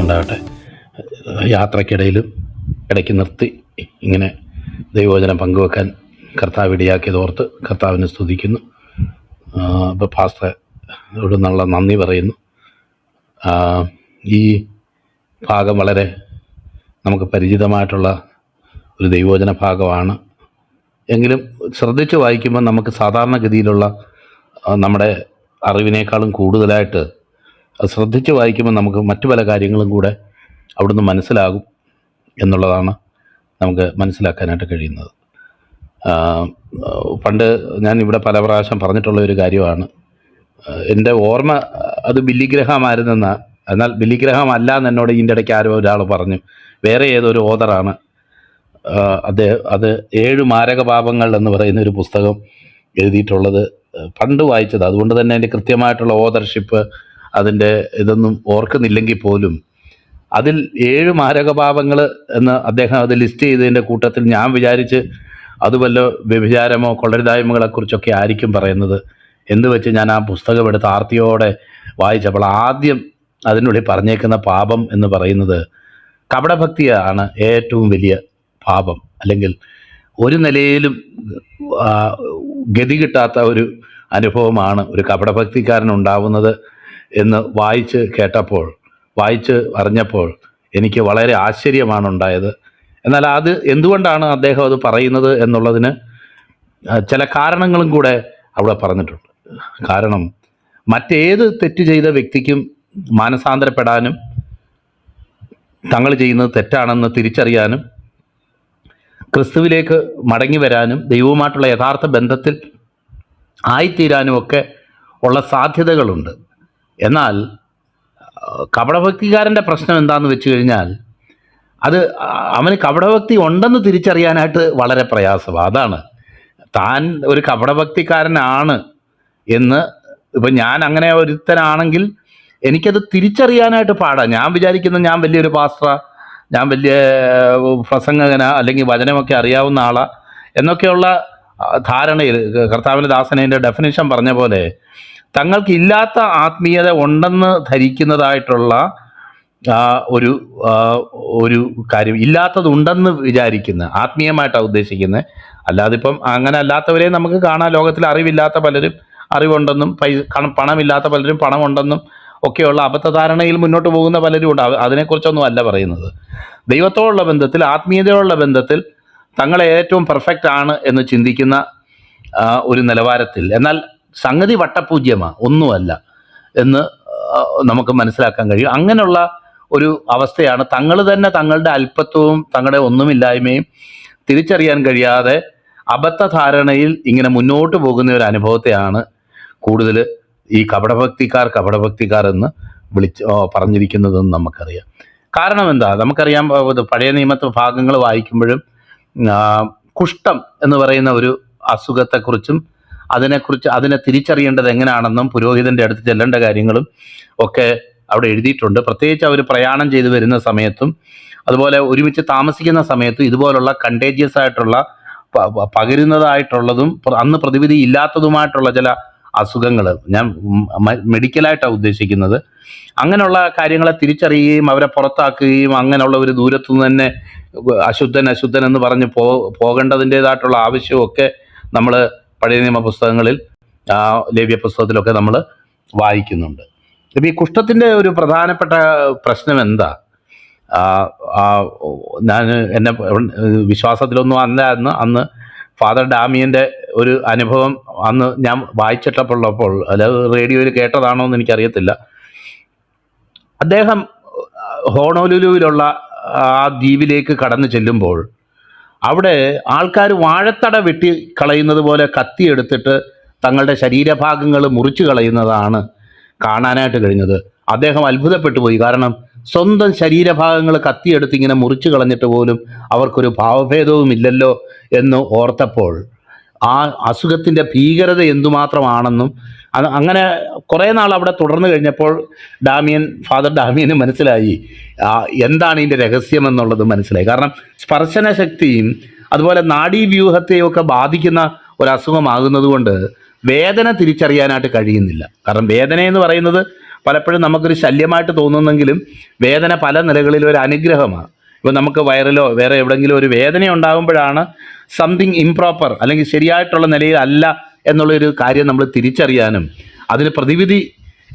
ഉണ്ടാകട്ടെ. യാത്രക്കിടയിലും ഇടയ്ക്ക് നിർത്തി ഇങ്ങനെ ദൈവവചനം പങ്കുവെക്കാൻ കർത്താവ് ഇടയാക്കിയതോർത്ത് കർത്താവിനെ സ്തുതിക്കുന്നു. ഇപ്പോൾ പാസ്റ്ററോട് നല്ല നന്ദി പറയുന്നു. ഈ ഭാഗം വളരെ നമുക്ക് പരിചിതമായിട്ടുള്ള ഒരു ദൈവവചന ഭാഗമാണ്. എങ്കിലും ശ്രദ്ധിച്ച് വായിക്കുമ്പോൾ നമുക്ക് സാധാരണഗതിയിലുള്ള നമ്മുടെ അറിവിനേക്കാളും കൂടുതലായിട്ട് ശ്രദ്ധിച്ച് വായിക്കുമ്പോൾ നമുക്ക് മറ്റു പല കാര്യങ്ങളും കൂടെ അവിടുന്ന് മനസ്സിലാകും എന്നുള്ളതാണ് നമുക്ക് മനസ്സിലാക്കാനായിട്ട് കഴിയുന്നത്. പണ്ട് ഞാൻ ഇവിടെ പല പ്രാവശ്യം പറഞ്ഞിട്ടുള്ള ഒരു കാര്യമാണ്. എൻ്റെ ഓർമ്മ അത് ബില്ലിഗ്രഹാമായിരുന്നെന്ന, എന്നാൽ ബില്ലിഗ്രഹാം അല്ല എന്ന് എന്നോട് ഇതിൻ്റെ ഇടയ്ക്ക് ആരോ ഒരാൾ പറഞ്ഞു. വേറെ ഏതൊരു ഓതറാണ് അത് 7 മാരകപാപങ്ങൾ എന്ന് പറയുന്ന ഒരു പുസ്തകം എഴുതിയിട്ടുള്ളത്. പണ്ട് വായിച്ചത്, അതുകൊണ്ട് തന്നെ അതിൻ്റെ കൃത്യമായിട്ടുള്ള ഓതർഷിപ്പ് അതിൻ്റെ ഇതൊന്നും ഓർക്കുന്നില്ലെങ്കിൽ പോലും അതിൽ 7 മാരകപാപങ്ങൾ എന്ന് അദ്ദേഹം അത് ലിസ്റ്റ് ചെയ്തതിൻ്റെ കൂട്ടത്തിൽ ഞാൻ വിചാരിച്ച് അത് വല്ല വ്യഭിചാരമോ കൊള്ളരുതായ്മകളെക്കുറിച്ചൊക്കെ ആയിരിക്കും പറയുന്നത് എന്ന് വെച്ച് ഞാൻ ആ പുസ്തകം എടുത്ത് ആർത്തിയോടെ വായിച്ചപ്പോൾ ആദ്യം അതിനുള്ളിൽ പറഞ്ഞേക്കുന്ന പാപം എന്ന് പറയുന്നത് കപടഭക്തിയാണ് ഏറ്റവും വലിയ പാപം. അല്ലെങ്കിൽ ഒരു നിലയിലും ഗതി കിട്ടാത്ത ഒരു അനുഭവമാണ് ഒരു കപടഭക്തിക്കാരനുണ്ടാവുന്നത് എന്ന് വായിച്ച് അറിഞ്ഞപ്പോൾ എനിക്ക് വളരെ ആശ്ചര്യമാണ് ഉണ്ടായത്. എന്നാൽ അത് എന്തുകൊണ്ടാണ് അദ്ദേഹം അത് പറയുന്നത് എന്നുള്ളതിന് ചില കാരണങ്ങളും കൂടെ അവിടെ പറഞ്ഞിട്ടുണ്ട്. കാരണം മറ്റേത് തെറ്റ് ചെയ്ത വ്യക്തിക്കും മാനസാന്തരപ്പെടാനും തങ്ങൾ ചെയ്യുന്നത് തെറ്റാണെന്ന് തിരിച്ചറിയാനും ക്രിസ്തുവിലേക്ക് മടങ്ങി വരാനും ദൈവവുമായിട്ടുള്ള യഥാർത്ഥ ബന്ധത്തിൽ ആയിത്തീരാനും ഒക്കെ ഉള്ള സാധ്യതകളുണ്ട്. എന്നാൽ കപടഭക്തിക്കാരൻ്റെ പ്രശ്നം എന്താണെന്ന് വെച്ച് കഴിഞ്ഞാൽ അത് അവന് കപടഭക്തി ഉണ്ടെന്ന് തിരിച്ചറിയാനായിട്ട് വളരെ പ്രയാസമാണ്. അതാണ് താൻ ഒരു കപടഭക്തിക്കാരനാണ് എന്ന്. ഇപ്പം ഞാൻ അങ്ങനെ ഒരുത്തനാണെങ്കിൽ എനിക്കത് തിരിച്ചറിയാനായിട്ട് പാടാണ്. ഞാൻ വിചാരിക്കുന്നത് ഞാൻ വലിയൊരു പാസ്റ്ററാ, ഞാൻ വലിയ പ്രസംഗകനാ, അല്ലെങ്കിൽ വചനമൊക്കെ അറിയാവുന്ന ആളാ എന്നൊക്കെയുള്ള ധാരണയിൽ കർത്താവിൻ്റെ ദാസനേൻ്റെ ഡെഫിനിഷൻ പറഞ്ഞ പോലെ തങ്ങൾക്ക് ഇല്ലാത്ത ആത്മീയത ഉണ്ടെന്ന് ധരിക്കുന്നതായിട്ടുള്ള ഒരു കാര്യം, ഇല്ലാത്തതുണ്ടെന്ന് വിചാരിക്കുന്ന ആത്മീയമായിട്ടാണ് ഉദ്ദേശിക്കുന്നത്. അല്ലാതെ ഇപ്പം അങ്ങനെ അല്ലാത്തവരെ നമുക്ക് കാണാം. ലോകത്തിൽ അറിവില്ലാത്ത പലരും അറിവുണ്ടെന്നും പണമില്ലാത്ത പലരും പണമുണ്ടെന്നും ഒക്കെയുള്ള അബദ്ധധാരണയിൽ മുന്നോട്ട് പോകുന്ന പലരും ഉണ്ട്. അതിനെക്കുറിച്ചൊന്നും അല്ല പറയുന്നത്. ദൈവത്തോടുള്ള ബന്ധത്തിൽ, ആത്മീയതയോടുള്ള ബന്ധത്തിൽ തങ്ങളെ ഏറ്റവും പെർഫെക്റ്റ് ആണ് എന്ന് ചിന്തിക്കുന്ന ഒരു നിലവാരത്തിൽ, എന്നാൽ സംഗതി വട്ടപൂജ്യമാണ്, ഒന്നുമല്ല എന്ന് നമുക്ക് മനസ്സിലാക്കാൻ കഴിയും. അങ്ങനെയുള്ള ഒരു അവസ്ഥയാണ് തങ്ങൾ തന്നെ തങ്ങളുടെ അല്പത്വവും തങ്ങളുടെ ഒന്നുമില്ലായ്മയും തിരിച്ചറിയാൻ കഴിയാതെ അബദ്ധധാരണയിൽ ഇങ്ങനെ മുന്നോട്ട് പോകുന്ന ഒരു അനുഭവത്തെയാണ് കൂടുതൽ ഈ കപടഭക്തിക്കാർ എന്ന് പറഞ്ഞിരിക്കുന്നതെന്ന് നമുക്കറിയാം. കാരണം എന്താ? നമുക്കറിയാം, പഴയ നിയമത്തെ ഭാഗങ്ങൾ വായിക്കുമ്പോഴും കുഷ്ഠം എന്ന് പറയുന്ന ഒരു അസുഖത്തെക്കുറിച്ചും അതിനെ തിരിച്ചറിയേണ്ടത് എങ്ങനെയാണെന്നും പുരോഹിതൻ്റെ അടുത്ത് ചെല്ലേണ്ട കാര്യങ്ങളും ഒക്കെ അവിടെ എഴുതിയിട്ടുണ്ട്. പ്രത്യേകിച്ച് അവർ പ്രയാണം ചെയ്ത് വരുന്ന സമയത്തും അതുപോലെ ഒരുമിച്ച് താമസിക്കുന്ന സമയത്തും ഇതുപോലുള്ള കണ്ടേജിയസ് ആയിട്ടുള്ള പകരുന്നതായിട്ടുള്ളതും അന്ന് പ്രതിവിധി ഇല്ലാത്തതുമായിട്ടുള്ള ചില അസുഖങ്ങൾ, ഞാൻ മെഡിക്കലായിട്ടാണ് ഉദ്ദേശിക്കുന്നത്, അങ്ങനെയുള്ള കാര്യങ്ങളെ തിരിച്ചറിയുകയും അവരെ പുറത്താക്കുകയും അങ്ങനെയുള്ള ഒരു ദൂരത്തു നിന്ന് തന്നെ അശുദ്ധൻ എന്ന് പറഞ്ഞ് പോകേണ്ടതിൻ്റേതായിട്ടുള്ള ആവശ്യമൊക്കെ നമ്മൾ പഴയ നിയമ പുസ്തകങ്ങളിൽ, ലേവ്യ പുസ്തകത്തിലൊക്കെ നമ്മൾ വായിക്കുന്നുണ്ട്. ഇപ്പം ഈ കുഷ്ഠത്തിൻ്റെ ഒരു പ്രധാനപ്പെട്ട പ്രശ്നം എന്താ? ഞാൻ എന്നെ വിശ്വാസത്തിലൊന്നും അന്ന് ഫാദർ ഡാമിയൻ്റെ ഒരു അനുഭവം അന്ന് ഞാൻ വായിച്ചിട്ടപ്പോൾ, അല്ല റേഡിയോയിൽ കേട്ടതാണോ എന്ന് എനിക്കറിയത്തില്ല. അദ്ദേഹം ഹോണോലുലുവിലുള്ള ആ ദ്വീപിലേക്ക് കടന്നു ചെല്ലുമ്പോൾ അവിടെ ആൾക്കാർ വാഴത്തട വെട്ടി കളയുന്നത് പോലെ കത്തിയെടുത്തിട്ട് തങ്ങളുടെ ശരീരഭാഗങ്ങൾ മുറിച്ച് കളയുന്നതാണ് കാണാനായിട്ട് കഴിഞ്ഞത്. അദ്ദേഹം അത്ഭുതപ്പെട്ടു പോയി. കാരണം സ്വന്തം ശരീരഭാഗങ്ങൾ കത്തിയെടുത്ത് ഇങ്ങനെ മുറിച്ച് കളഞ്ഞിട്ട് പോലും അവർക്കൊരു ഭാവഭേദവും ഇല്ലല്ലോ എന്ന് ഓർത്തപ്പോൾ ആ അസുഖത്തിൻ്റെ ഭീകരത എന്തുമാത്രമാണെന്നും അങ്ങനെ കുറേ നാൾ അവിടെ തുടർന്ന് കഴിഞ്ഞപ്പോൾ ഫാദർ ഡാമിയന് മനസ്സിലായി എന്താണ് ഇതിൻ്റെ രഹസ്യമെന്നുള്ളത് മനസ്സിലായി. കാരണം സ്പർശന ശക്തിയും അതുപോലെ നാഡീവ്യൂഹത്തെയും ഒക്കെ ബാധിക്കുന്ന ഒരസുഖമാകുന്നത് കൊണ്ട് വേദന തിരിച്ചറിയാനായിട്ട് കഴിയുന്നില്ല. കാരണം വേദന എന്ന് പറയുന്നത് പലപ്പോഴും നമുക്കൊരു ശല്യമായിട്ട് തോന്നുന്നെങ്കിലും വേദന പല നിലകളിലും ഒരു അനുഗ്രഹമാണ്. ഇപ്പോൾ നമുക്ക് വയറിലോ വേറെ എവിടെയെങ്കിലും ഒരു വേദന ഉണ്ടാകുമ്പോഴാണ് സംതിങ് ഇംപ്രോപ്പർ അല്ലെങ്കിൽ ശരിയായിട്ടുള്ള നിലയിൽ അല്ല എന്നുള്ളൊരു കാര്യം നമ്മൾ തിരിച്ചറിയാനും അതിന് പ്രതിവിധി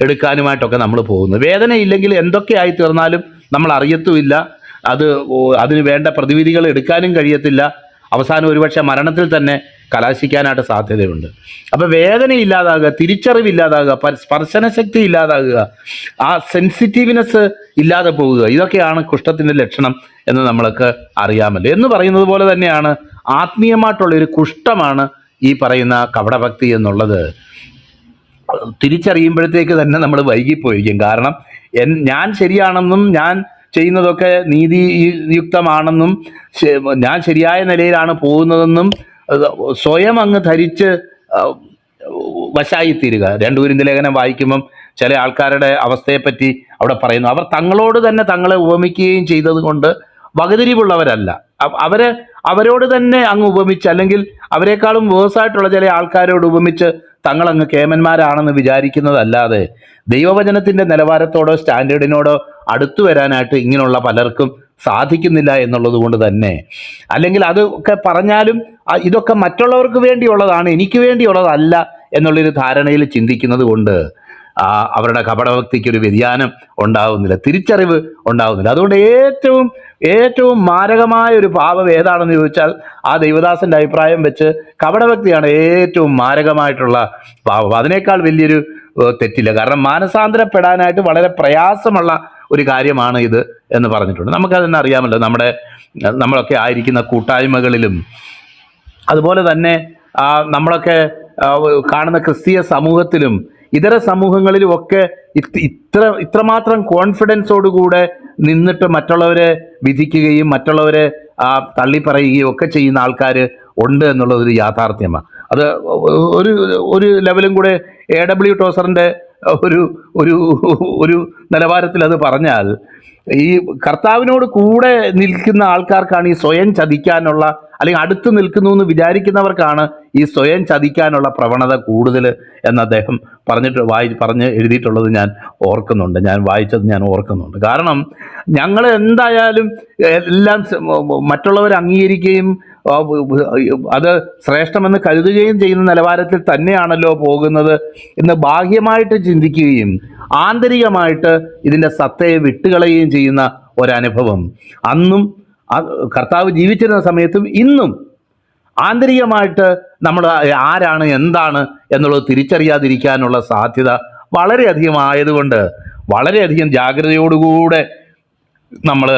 എടുക്കാനുമായിട്ടൊക്കെ നമ്മൾ പോകുന്നു. വേദന ഇല്ലെങ്കിൽ എന്തൊക്കെയായി തീർന്നാലും നമ്മൾ അറിയത്തുമില്ല, അതിന് വേണ്ട പ്രതിവിധികൾ എടുക്കാനും കഴിയത്തില്ല, അവസാനം ഒരുപക്ഷെ മരണത്തിൽ തന്നെ കലാശിക്കാനായിട്ട് സാധ്യതയുണ്ട്. അപ്പോൾ വേദന ഇല്ലാതാകുക, തിരിച്ചറിവില്ലാതാകുക, സ്പർശനശക്തി ഇല്ലാതാകുക, ആ സെൻസിറ്റീവ്നെസ് ഇല്ലാതെ പോവുക, ഇതൊക്കെയാണ് കുഷ്ഠത്തിൻ്റെ ലക്ഷണം എന്ന് നമ്മൾക്ക് അറിയാമല്ലോ. എന്ന് പറയുന്നത് പോലെ തന്നെയാണ് ആത്മീയമായിട്ടുള്ളൊരു കുഷ്ഠമാണ് ഈ പറയുന്ന കപടഭക്തി എന്നുള്ളത്. തിരിച്ചറിയുമ്പോഴത്തേക്ക് തന്നെ നമ്മൾ വൈകിപ്പോയിരിക്കും. കാരണം ഞാൻ ശരിയാണെന്നും ഞാൻ ചെയ്യുന്നതൊക്കെ നീതിയുക്തമാണെന്നും ഞാൻ ശരിയായ നിലയിലാണ് പോകുന്നതെന്നും സ്വയം അങ്ങ് ധരിച്ച് വശായിത്തീരുക. 2 കൊരിന്ത്യർ ലേഖനം വായിക്കുമ്പം ചില ആൾക്കാരുടെ അവസ്ഥയെപ്പറ്റി അവിടെ പറയുന്നു, അവർ തങ്ങളോട് തന്നെ തങ്ങളെ ഉപമിക്കുകയും ചെയ്തത് കൊണ്ട് വകതിരിവുള്ളവരല്ല. അവരോട് തന്നെ അങ്ങ് ഉപമിച്ച്, അല്ലെങ്കിൽ അവരെക്കാളും വേഴ്സായിട്ടുള്ള ചില ആൾക്കാരോട് ഉപമിച്ച് തങ്ങളങ്ങ് കേമന്മാരാണെന്ന് വിചാരിക്കുന്നതല്ലാതെ ദൈവവചനത്തിൻ്റെ നിലവാരത്തോടോ സ്റ്റാൻഡേർഡിനോടോ അടുത്തു വരാനായിട്ട് ഇങ്ങനെയുള്ള പലർക്കും സാധിക്കുന്നില്ല എന്നുള്ളത് കൊണ്ട് തന്നെ, അല്ലെങ്കിൽ അതൊക്കെ പറഞ്ഞാലും ഇതൊക്കെ മറ്റുള്ളവർക്ക് വേണ്ടിയുള്ളതാണ്, എനിക്ക് വേണ്ടിയുള്ളതല്ല എന്നുള്ളൊരു ധാരണയിൽ ചിന്തിക്കുന്നത് കൊണ്ട് അവരുടെ കപടഭക്തിക്കൊരു വ്യതിയാനം ഉണ്ടാകുന്നില്ല, തിരിച്ചറിവ് ഉണ്ടാകുന്നില്ല. അതുകൊണ്ട് ഏറ്റവും മാരകമായ ഒരു പാപം ഏതാണെന്ന് ചോദിച്ചാൽ ആ ദൈവദാസൻ്റെ അഭിപ്രായം വെച്ച് കപടഭക്തിയാണ് ഏറ്റവും മാരകമായിട്ടുള്ള പാപം. അതിനേക്കാൾ വലിയൊരു തെറ്റില്ല. കാരണം മാനസാന്തരപ്പെടാനായിട്ട് വളരെ പ്രയാസമുള്ള ഒരു കാര്യമാണ് ഇത് എന്ന് പറഞ്ഞിട്ടുണ്ട്. നമുക്കതെന്നെ അറിയാമല്ലോ, നമ്മളൊക്കെ ആയിരിക്കുന്ന കൂട്ടായ്മകളിലും അതുപോലെ തന്നെ നമ്മളൊക്കെ കാണുന്ന ക്രിസ്തീയ സമൂഹത്തിലും ഇതര സമൂഹങ്ങളിലും ഒക്കെ ഇത്രമാത്രം കോൺഫിഡൻസോടുകൂടെ നിന്നിട്ട് മറ്റുള്ളവരെ വിധിക്കുകയും മറ്റുള്ളവരെ തള്ളിപ്പറയുകയും ഒക്കെ ചെയ്യുന്ന ആൾക്കാർ ഉണ്ട് എന്നുള്ളതൊരു യാഥാർത്ഥ്യമാണ്. അത് ഒരു ലെവലും കൂടെ AW ടോസറിൻ്റെ ഒരു നിലവാരത്തിൽ അത് പറഞ്ഞാൽ, ഈ കർത്താവിനോട് കൂടെ നിൽക്കുന്ന ആൾക്കാർക്കാണ് ഈ സ്വയം ചതിക്കാനുള്ള, അല്ലെങ്കിൽ അടുത്ത് നിൽക്കുന്നു എന്ന് വിചാരിക്കുന്നവർക്കാണ് ഈ സ്വയം ചതിക്കാനുള്ള പ്രവണത കൂടുതൽ എന്ന് അദ്ദേഹം പറഞ്ഞ് എഴുതിയിട്ടുള്ളത് ഞാൻ ഓർക്കുന്നുണ്ട്, ഞാൻ വായിച്ചത് ഞാൻ ഓർക്കുന്നുണ്ട്. കാരണം ഞങ്ങൾ എന്തായാലും എല്ലാം മറ്റുള്ളവർ അംഗീകരിക്കുകയും അത് ശ്രേഷ്ഠമെന്ന് കരുതുകയും ചെയ്യുന്ന നിലവാരത്തിൽ തന്നെയാണല്ലോ പോകുന്നത് എന്ന് ബാഹ്യമായിട്ട് ചിന്തിക്കുകയും ആന്തരികമായിട്ട് ഇതിൻ്റെ സത്തയെ വിട്ടുകളയുകയും ചെയ്യുന്ന ഒരനുഭവം അന്നും കർത്താവ് ജീവിച്ചിരുന്ന സമയത്തും ഇന്നും ആന്തരികമായിട്ട് നമ്മൾ ആരാണ് എന്താണ് എന്നുള്ളത് തിരിച്ചറിയാതിരിക്കാനുള്ള സാധ്യത വളരെയധികം ആയതുകൊണ്ട് വളരെയധികം ജാഗ്രതയോടുകൂടെ നമ്മൾ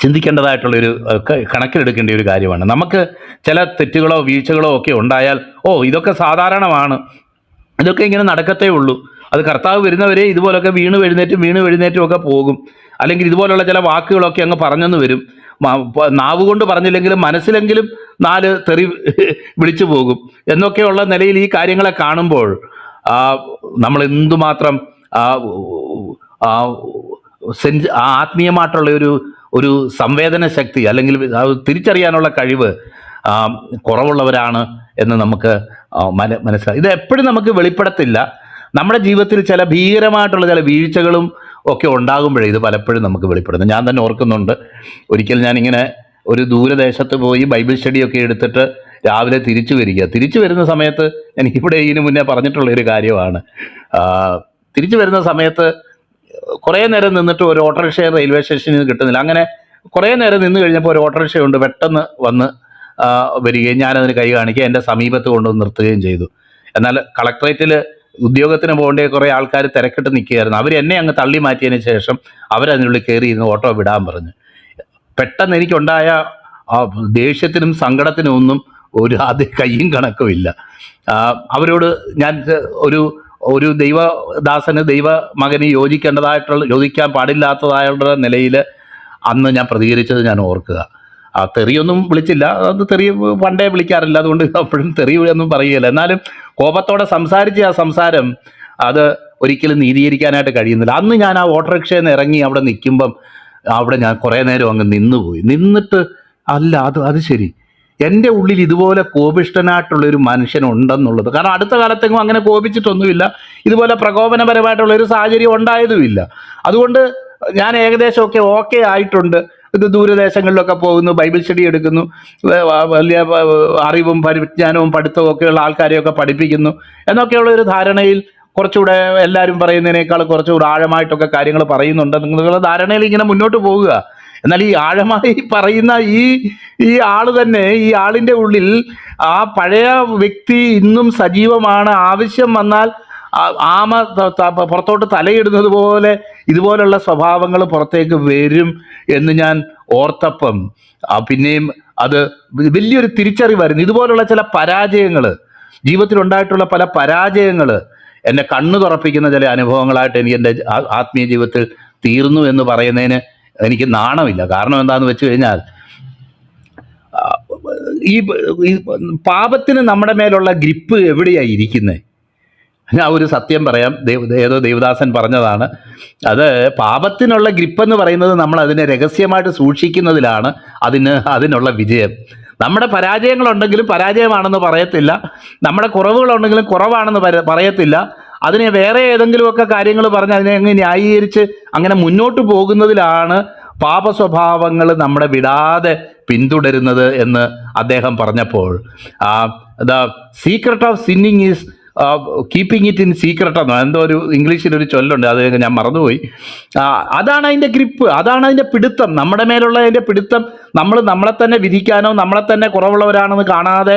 ചിന്തിക്കേണ്ടതായിട്ടുള്ളൊരു കണക്കിലെടുക്കേണ്ട ഒരു കാര്യമാണ്. നമുക്ക് ചില തെറ്റുകളോ വീഴ്ചകളോ ഒക്കെ ഉണ്ടായാൽ ഇതൊക്കെ സാധാരണമാണ്, ഇതൊക്കെ ഇങ്ങനെ നടക്കത്തേ ഉള്ളൂ, അത് കർത്താവ് വരുന്നവരെ ഇതുപോലൊക്കെ വീണ് എഴുന്നേറ്റും ഒക്കെ പോകും, അല്ലെങ്കിൽ ഇതുപോലുള്ള ചില വാക്കുകളൊക്കെ അങ്ങ് പറഞ്ഞെന്ന് വരും, നാവ് കൊണ്ട് പറഞ്ഞില്ലെങ്കിലും മനസ്സിലെങ്കിലും 4 തെറി വിളിച്ചു പോകും എന്നൊക്കെയുള്ള നിലയിൽ ഈ കാര്യങ്ങളെ കാണുമ്പോൾ നമ്മൾ എന്തുമാത്രം ആത്മീയമായിട്ടുള്ള ഒരു സംവേദന ശക്തി അല്ലെങ്കിൽ തിരിച്ചറിയാനുള്ള കഴിവ് കുറവുള്ളവരാണ് എന്ന് നമുക്ക് മനസ്സിലായി. ഇത് എപ്പോഴും നമുക്ക് വെളിപ്പെടത്തില്ല. നമ്മുടെ ജീവിതത്തിൽ ചില ഭീകരമായിട്ടുള്ള ചില വീഴ്ചകളും ഒക്കെ ഉണ്ടാകുമ്പോഴേ ഇത് പലപ്പോഴും നമുക്ക് വെളിപ്പെടുന്നു. ഞാൻ തന്നെ ഓർക്കുന്നുണ്ട്, ഒരിക്കൽ ഞാനിങ്ങനെ ഒരു ദൂരദേശത്ത് പോയി ബൈബിൾ സ്റ്റഡിയൊക്കെ എടുത്തിട്ട് രാവിലെ തിരിച്ചു വരുന്ന സമയത്ത് എനിക്കിവിടെ ഇതിനു മുന്നേ പറഞ്ഞിട്ടുള്ളൊരു കാര്യമാണ്. തിരിച്ചു വരുന്ന സമയത്ത് കുറേ നേരം നിന്നിട്ട് ഒരു ഓട്ടോറിക്ഷ റെയിൽവേ സ്റ്റേഷനിൽ നിന്ന് കിട്ടുന്നില്ല. അങ്ങനെ കുറേ നേരം നിന്ന് കഴിഞ്ഞപ്പോൾ ഒരു ഓട്ടോറിക്ഷയുണ്ട് പെട്ടെന്ന് വന്ന് വരികയും ഞാനതിന് കൈ കാണിക്കുകയും എൻ്റെ സമീപത്ത് കൊണ്ടുവന്ന് നിർത്തുകയും ചെയ്തു. എന്നാൽ കളക്ടറേറ്റിൽ ഉദ്യോഗത്തിന് പോകേണ്ട കുറേ ആൾക്കാർ തിരക്കിട്ട് നിൽക്കുകയായിരുന്നു. അവർ എന്നെ അങ്ങ് തള്ളി മാറ്റിയതിന് ശേഷം അവരതിനുള്ളിൽ കയറി ഇരുന്ന് ഓട്ടോ വിടാൻ പറഞ്ഞു. പെട്ടെന്ന് എനിക്കുണ്ടായ ദേഷ്യത്തിനും സങ്കടത്തിനും ഒന്നും ആദ്യ കയ്യും കണക്കുമില്ല. അവരോട് ഞാൻ ഒരു ദൈവദാസന് ദൈവമകന് യോജിക്കാൻ പാടില്ലാത്തതായുള്ള നിലയിൽ അന്ന് ഞാൻ പ്രതികരിച്ചത് ഞാൻ ഓർക്കുക. തെറിയൊന്നും വിളിച്ചില്ല, അത് തെറി പണ്ടേ വിളിക്കാറില്ല, അതുകൊണ്ട് അപ്പോഴും തെറി ഒന്നും പറയുകയില്ല. എന്നാലും കോപത്തോടെ സംസാരിച്ച ആ സംസാരം അത് ഒരിക്കലും നീതീകരിക്കാനായിട്ട് കഴിയുന്നില്ല. അന്ന് ഞാൻ ആ ഓട്ടോറിക്ഷയിൽ നിന്ന് ഇറങ്ങി അവിടെ നിൽക്കുമ്പം അവിടെ ഞാൻ കുറേ നേരം അങ്ങ് നിന്നിട്ട് അത് ശരി, എൻ്റെ ഉള്ളിൽ ഇതുപോലെ കോപിഷ്ഠനായിട്ടുള്ള ഒരു മനുഷ്യനുണ്ടെന്നുള്ളത്. കാരണം അടുത്ത കാലത്തെങ്ങും അങ്ങനെ കോപിച്ചിട്ടൊന്നുമില്ല, ഇതുപോലെ പ്രകോപനപരമായിട്ടുള്ള ഒരു സാഹചര്യം ഉണ്ടായതുമില്ല. അതുകൊണ്ട് ഞാൻ ഏകദേശമൊക്കെ ഓക്കെ ആയിട്ടുണ്ട്. ഇത് ദൂരദേശങ്ങളിലൊക്കെ പോകുന്നു, ബൈബിൾ സ്റ്റഡി എടുക്കുന്നു, വലിയ അറിവും പരിജ്ഞാനവും പഠിത്തവും ഒക്കെയുള്ള ആൾക്കാരെയൊക്കെ പഠിപ്പിക്കുന്നു എന്നൊക്കെയുള്ള ഒരു ധാരണയിൽ, കുറച്ചുകൂടെ എല്ലാവരും പറയുന്നതിനേക്കാൾ കുറച്ചുകൂടെ ആഴമായിട്ടൊക്കെ കാര്യങ്ങൾ പറയുന്നുണ്ടെന്നുള്ള ധാരണയിൽ ഇങ്ങനെ മുന്നോട്ട് പോവുക. എന്നാൽ ഈ ആഴമായി പറയുന്ന ഈ ആള് തന്നെ, ഈ ആളിൻ്റെ ഉള്ളിൽ ആ പഴയ വ്യക്തി ഇന്നും സജീവമാണ്. ആവശ്യം വന്നാൽ ആമ പുറത്തോട്ട് തലയിടുന്നത് പോലെ ഇതുപോലുള്ള സ്വഭാവങ്ങൾ പുറത്തേക്ക് വരും എന്ന് ഞാൻ ഓർത്തപ്പം പിന്നെയും അത് വലിയൊരു തിരിച്ചറിവായിരുന്നു. ഇതുപോലുള്ള ചില പരാജയങ്ങൾ, ജീവിതത്തിലുണ്ടായിട്ടുള്ള പല പരാജയങ്ങൾ എന്നെ കണ്ണു തുറപ്പിക്കുന്ന ചില അനുഭവങ്ങളായിട്ട് എനിക്ക് എൻ്റെ ആത്മീയ ജീവിതത്തിൽ തീർന്നു എന്ന് പറയുന്നതിന് എനിക്ക് നാണമില്ല. കാരണം എന്താണെന്ന് വെച്ച് കഴിഞ്ഞാൽ, ഈ പാപത്തിന് നമ്മുടെ മേലുള്ള ഗ്രിപ്പ് എവിടെയാണ് ഇരിക്കുന്നത്? ഞാൻ ഒരു സത്യം പറയാം, ഏതോ ദേവദാസൻ പറഞ്ഞതാണ്. അത് പാപത്തിനുള്ള ഗ്രിപ്പെന്ന് പറയുന്നത് നമ്മൾ അതിനെ രഹസ്യമായിട്ട് സൂക്ഷിക്കുന്നതിലാണ് അതിനുള്ള വിജയം. നമ്മുടെ പരാജയങ്ങളുണ്ടെങ്കിലും പരാജയമാണെന്ന് പറയത്തില്ല, നമ്മുടെ കുറവുകളുണ്ടെങ്കിലും കുറവാണെന്ന് പറയത്തില്ല. അതിനെ വേറെ ഏതെങ്കിലുമൊക്കെ കാര്യങ്ങൾ പറഞ്ഞ് അതിനെ അങ്ങ് ന്യായീകരിച്ച് അങ്ങനെ മുന്നോട്ട് പോകുന്നതിലാണ് പാപസ്വഭാവങ്ങൾ നമ്മളെ വിടാതെ പിന്തുടരുന്നത് എന്ന് അദ്ദേഹം പറഞ്ഞപ്പോൾ, the secret of sinning is keeping it in secret എന്നോ എന്തോ ഒരു ഇംഗ്ലീഷിലൊരു ചൊല്ലുണ്ട്, അത് ഞാൻ മറന്നുപോയി. അതാണ് അതിൻ്റെ ഗ്രിപ്പ്, അതാണ് അതിൻ്റെ പിടുത്തം, നമ്മുടെ മേലുള്ള അതിൻ്റെ പിടുത്തം. നമ്മളെ തന്നെ വിധിക്കാനോ നമ്മളെ തന്നെ കുറവുള്ളവരാണെന്ന് കാണാതെ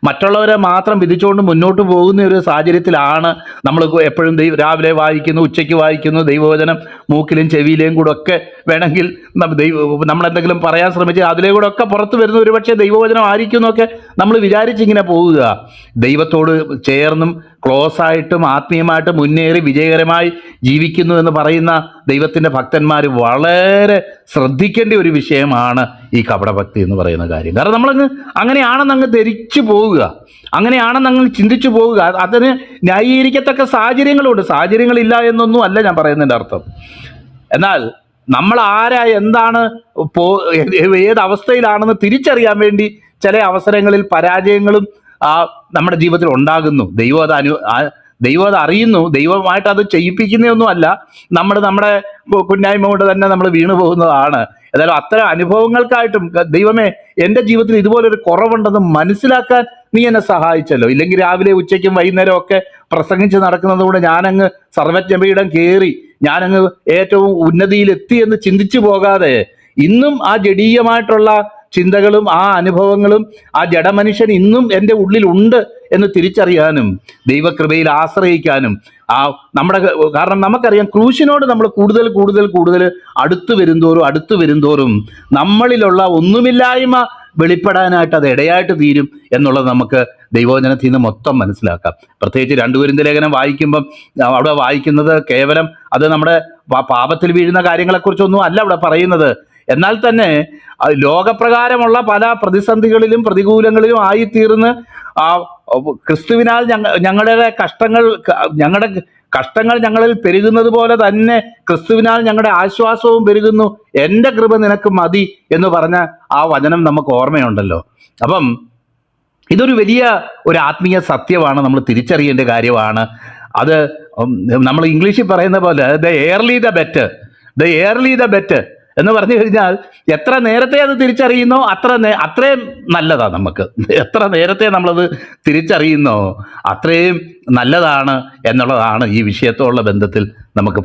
മറ്റുള്ളവരെ മാത്രം വിധിച്ചുകൊണ്ട് മുന്നോട്ട് പോകുന്ന ഒരു സാഹചര്യത്തിലാണ് നമ്മൾ എപ്പോഴും രാവിലെ വായിക്കുന്നു, ഉച്ചയ്ക്ക് വായിക്കുന്നു, ദൈവവചനം മൂക്കിലും ചെവിയിലേയും കൂടെ ഒക്കെ വേണമെങ്കിൽ നമ്മളെന്തെങ്കിലും പറയാൻ ശ്രമിച്ച് അതിലേ കൂടെ ഒക്കെ പുറത്ത് വരുന്ന ഒരുപക്ഷെ ദൈവവചനം ആയിരിക്കും എന്നൊക്കെ നമ്മൾ വിചാരിച്ചിങ്ങനെ പോവുക. ദൈവത്തോട് ചേർന്നും ക്ലോസ് ആയിട്ടും ആത്മീയമായിട്ട് മുന്നേറി വിജയകരമായി ജീവിക്കുന്നു എന്ന് പറയുന്ന ദൈവത്തിൻ്റെ ഭക്തന്മാർ വളരെ ശ്രദ്ധിക്കേണ്ട ഒരു വിഷയമാണ് ഈ കപടഭക്തി എന്ന് പറയുന്ന കാര്യം. കാരണം നമ്മളങ്ങ് അങ്ങനെയാണെന്നങ്ങ് ധരിച്ചു പോവുക, അങ്ങനെയാണെന്നങ്ങ് ചിന്തിച്ചു പോവുക. അതിന് ന്യായീകരിക്കത്തക്ക സാഹചര്യങ്ങളുണ്ട്, സാഹചര്യങ്ങളില്ല എന്നൊന്നും അല്ല ഞാൻ പറയുന്നതിൻ്റെ അർത്ഥം. എന്നാൽ നമ്മൾ എന്താണ് ഏത് അവസ്ഥയിലാണെന്ന് തിരിച്ചറിയാൻ വേണ്ടി ചില അവസരങ്ങളിൽ പരാജയങ്ങളും നമ്മുടെ ജീവിതത്തിൽ ഉണ്ടാകുന്നു. ദൈവം അത് അറിയുന്നു. ദൈവമായിട്ട് അത് ചെയ്യിപ്പിക്കുന്നതൊന്നും അല്ല, നമ്മുടെ കുന്നായ്മ കൊണ്ട് തന്നെ നമ്മൾ വീണു പോകുന്നതാണ്. ഏതായാലും അത്തരം അനുഭവങ്ങൾക്കായിട്ടും ദൈവമേ, എൻ്റെ ജീവിതത്തിൽ ഇതുപോലൊരു കുറവുണ്ടെന്ന് മനസ്സിലാക്കാൻ നീ എന്നെ സഹായിച്ചല്ലോ. ഇല്ലെങ്കിൽ രാവിലെ ഉച്ചയ്ക്കും വൈകുന്നേരം ഒക്കെ പ്രസംഗിച്ച് നടക്കുന്നത് കൊണ്ട് ഞാനങ്ങ് സർവജ്ഞപീഠം കയറി ഞാനങ്ങ് ഏറ്റവും ഉന്നതിയിലെത്തി എന്ന് ചിന്തിച്ചു പോകാതെ ഇന്നും ആ ജഡീയമായിട്ടുള്ള ചിന്തകളും ആ അനുഭവങ്ങളും ആ ജഡമനുഷ്യൻ ഇന്നും എൻ്റെ ഉള്ളിലുണ്ട് എന്ന് തിരിച്ചറിയാനും ദൈവകൃപയിൽ ആശ്രയിക്കാനും കാരണം നമുക്കറിയാം, ക്രൂശിനോട് നമ്മൾ കൂടുതൽ അടുത്തു വരുന്തോറും നമ്മളിലുള്ള ഒന്നുമില്ലായ്മ വെളിപ്പെടാനായിട്ട് അത് ഇടയായിട്ട് തീരും എന്നുള്ളത് നമുക്ക് ദൈവവചനത്തിൽ നിന്ന് മൊത്തം മനസ്സിലാക്കാം. പ്രത്യേകിച്ച് 2 കൊരിന്ത്യർ ലേഖനം വായിക്കുമ്പം അവിടെ വായിക്കുന്നത് കേവലം അത് നമ്മുടെ പാപത്തിൽ വീഴുന്ന കാര്യങ്ങളെക്കുറിച്ചൊന്നും അല്ല അവിടെ പറയുന്നത്. എന്നാൽ തന്നെ ലോകപ്രകാരമുള്ള പല പ്രതിസന്ധികളിലും പ്രതികൂലങ്ങളിലും ആയിത്തീർന്ന് ക്രിസ്തുവിനാൽ ഞങ്ങളുടെ കഷ്ടങ്ങൾ ഞങ്ങളിൽ പെരുകുന്നത് പോലെ തന്നെ ക്രിസ്തുവിനാൽ ഞങ്ങളുടെ ആശ്വാസവും പെരുകുന്നു, എൻ്റെ കൃപ നിനക്ക് മതി എന്ന് പറഞ്ഞ ആ വചനം നമുക്ക് ഓർമ്മയുണ്ടല്ലോ. അപ്പം ഇതൊരു വലിയ ഒരു ആത്മീയ സത്യമാണ്, നമ്മൾ തിരിച്ചറിയേണ്ട കാര്യമാണ്. അത് നമ്മൾ ഇംഗ്ലീഷിൽ പറയുന്ന പോലെ ദ എയർലി ദ ബെറ്റർ എന്ന് പറഞ്ഞു കഴിഞ്ഞാൽ എത്ര നേരത്തെ അത് തിരിച്ചറിയുന്നോ അത്രയും നല്ലതാണ് നമുക്ക്. എത്ര നേരത്തെ നമ്മളത് തിരിച്ചറിയുന്നോ അത്രയും നല്ലതാണ് എന്നുള്ളതാണ് ഈ വിഷയത്തോടുള്ള ബന്ധത്തിൽ നമുക്ക്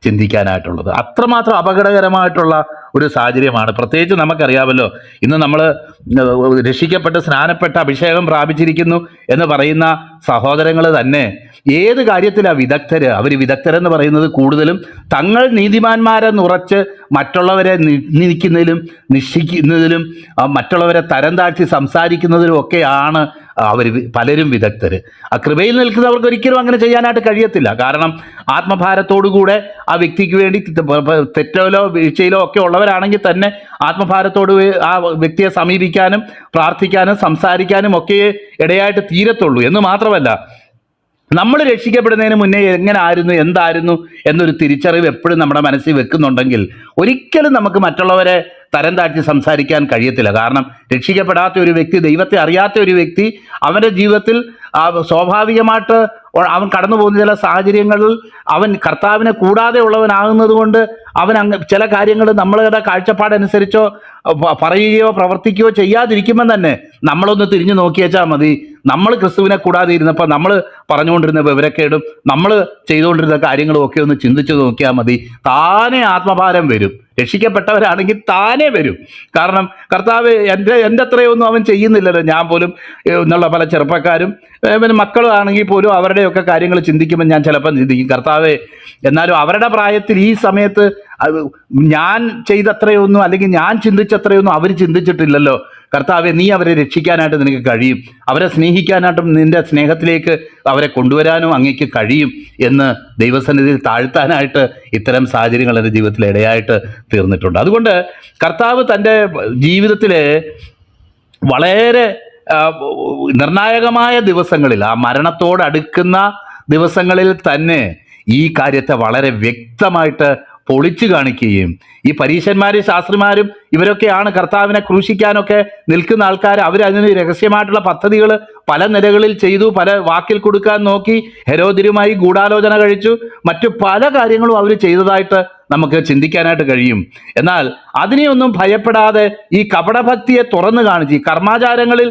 ചിന്തിക്കാനായിട്ടുള്ളത്. അത്രമാത്രം അപകടകരമായിട്ടുള്ള ഒരു സാഹചര്യമാണ്. പ്രത്യേകിച്ച് നമുക്കറിയാമല്ലോ, ഇന്ന് നമ്മൾ രക്ഷിക്കപ്പെട്ട് സ്നാനപ്പെട്ട് അഭിഷേകം പ്രാപിച്ചിരിക്കുന്നു എന്ന് പറയുന്ന സഹോദരങ്ങൾ തന്നെ ഏത് കാര്യത്തിലാണ് വിദഗ്ധരെന്ന് പറയുന്നത് കൂടുതലും തങ്ങൾ നീതിമാന്മാരെന്നുറച്ച് മറ്റുള്ളവരെ നിന്ദിക്കുന്നതിലും നിശ്ചയിക്കുന്നതിലും മറ്റുള്ളവരെ തരം താഴ്ത്തി സംസാരിക്കുന്നതിലും ഒക്കെയാണ് പലരും വിദഗ്ധർ. ആ കൃപയിൽ നിൽക്കുന്നവർക്ക് ഒരിക്കലും അങ്ങനെ ചെയ്യാനായിട്ട് കഴിയത്തില്ല. കാരണം ആത്മഭാരത്തോടുകൂടെ ആ വ്യക്തിക്ക് വേണ്ടി തെറ്റിലോ വീഴ്ചയിലോ ഒക്കെ ഉള്ളവരാണെങ്കിൽ തന്നെ ആത്മഭാരത്തോട് ആ വ്യക്തിയെ സമീപിക്കാനും പ്രാർത്ഥിക്കാനും സംസാരിക്കാനും ഒക്കെ ഇടയായിട്ട് തീരത്തുള്ളൂ. എന്ന് മാത്രമല്ല, നമ്മൾ രക്ഷിക്കപ്പെടുന്നതിന് മുന്നേ എന്തായിരുന്നു എന്നൊരു തിരിച്ചറിവ് എപ്പോഴും നമ്മുടെ മനസ്സിൽ വെക്കുന്നുണ്ടെങ്കിൽ ഒരിക്കലും നമുക്ക് മറ്റുള്ളവരെ തരം താഴ്ത്തി സംസാരിക്കാൻ കഴിയത്തില്ല. കാരണം രക്ഷിക്കപ്പെടാത്ത ഒരു വ്യക്തി, ദൈവത്തെ അറിയാത്ത ഒരു വ്യക്തി, അവൻ്റെ ജീവിതത്തിൽ സ്വാഭാവികമായിട്ട് അവൻ കടന്നു പോകുന്ന ചില സാഹചര്യങ്ങളിൽ അവൻ കർത്താവിനെ കൂടാതെ ഉള്ളവനാകുന്നത് കൊണ്ട് അവൻ ചില കാര്യങ്ങൾ നമ്മളുടെ കാഴ്ചപ്പാടനുസരിച്ചോ പറയുകയോ പ്രവർത്തിക്കുകയോ ചെയ്യാതിരിക്കുമ്പോൾ തന്നെ നമ്മളൊന്ന് തിരിഞ്ഞു നോക്കിയേച്ചാൽ മതി. നമ്മൾ ക്രിസ്തുവിനെ കൂടാതെ ഇരുന്നപ്പോൾ നമ്മൾ പറഞ്ഞുകൊണ്ടിരുന്ന വിവരക്കേടും നമ്മൾ ചെയ്തുകൊണ്ടിരുന്ന കാര്യങ്ങളും ഒക്കെ ഒന്ന് ചിന്തിച്ചു നോക്കിയാൽ മതി. താനെ ആത്മഭാരം വരും. രക്ഷിക്കപ്പെട്ടവരാണെങ്കിൽ താനേ വരും. കാരണം കർത്താവ് എൻ്റെ അത്രയൊന്നും അവൻ ചെയ്യുന്നില്ലല്ലോ. ഞാൻ പോലും എന്നുള്ള പല ചെറുപ്പക്കാരും പിന്നെ മക്കളും ആണെങ്കിൽ പോലും അവരുടെയൊക്കെ കാര്യങ്ങൾ ചിന്തിക്കുമ്പോൾ ഞാൻ ചിലപ്പോൾ ചിന്തിക്കും, കർത്താവേ, എന്നാലും അവരുടെ പ്രായത്തിൽ ഈ സമയത്ത് ഞാൻ ചെയ്തത്രയൊന്നും അല്ലെങ്കിൽ ഞാൻ ചിന്തിച്ചത്രയൊന്നും അവർ ചിന്തിച്ചിട്ടില്ലല്ലോ. കർത്താവെ, നീ അവരെ രക്ഷിക്കാനായിട്ട് നിനക്ക് കഴിയും, അവരെ സ്നേഹിക്കാനായിട്ടും നിന്റെ സ്നേഹത്തിലേക്ക് അവരെ കൊണ്ടുവരാനും അങ്ങേക്ക് കഴിയും എന്ന് ദൈവസന്നിധിയിൽ താഴ്ത്താനായിട്ട് ഇത്തരം സാഹചര്യങ്ങൾ എൻ്റെ ജീവിതത്തിൽ ഇടയായിട്ട് തീർന്നിട്ടുണ്ട്. അതുകൊണ്ട് കർത്താവ് തൻ്റെ ജീവിതത്തിൽ വളരെ നിർണായകമായ ദിവസങ്ങളിൽ, ആ മരണത്തോടടുക്കുന്ന ദിവസങ്ങളിൽ തന്നെ ഈ കാര്യത്തെ വളരെ വ്യക്തമായിട്ട് പൊളിച്ചു കാണിക്കുകയും, ഈ പരീശന്മാരും ശാസ്ത്രിമാരും ഇവരൊക്കെയാണ് കർത്താവിനെ ക്രൂശിക്കാനൊക്കെ നിൽക്കുന്ന ആൾക്കാർ. അവരതിന് രഹസ്യമായിട്ടുള്ള പദ്ധതികൾ പല നിലകളിൽ ചെയ്തു, പല വാക്കിൽ കൊടുക്കാൻ നോക്കി, ഹെരോദ്യരുമായി ഗൂഢാലോചന കഴിച്ചു, മറ്റു പല കാര്യങ്ങളും അവർ ചെയ്തതായിട്ട് നമുക്ക് ചിന്തിക്കാനായിട്ട് കഴിയും. എന്നാൽ അതിനെയൊന്നും ഭയപ്പെടാതെ ഈ കപടഭക്തിയെ തുറന്നു കാണിച്ച്, ഈ കർമാചാരങ്ങളിൽ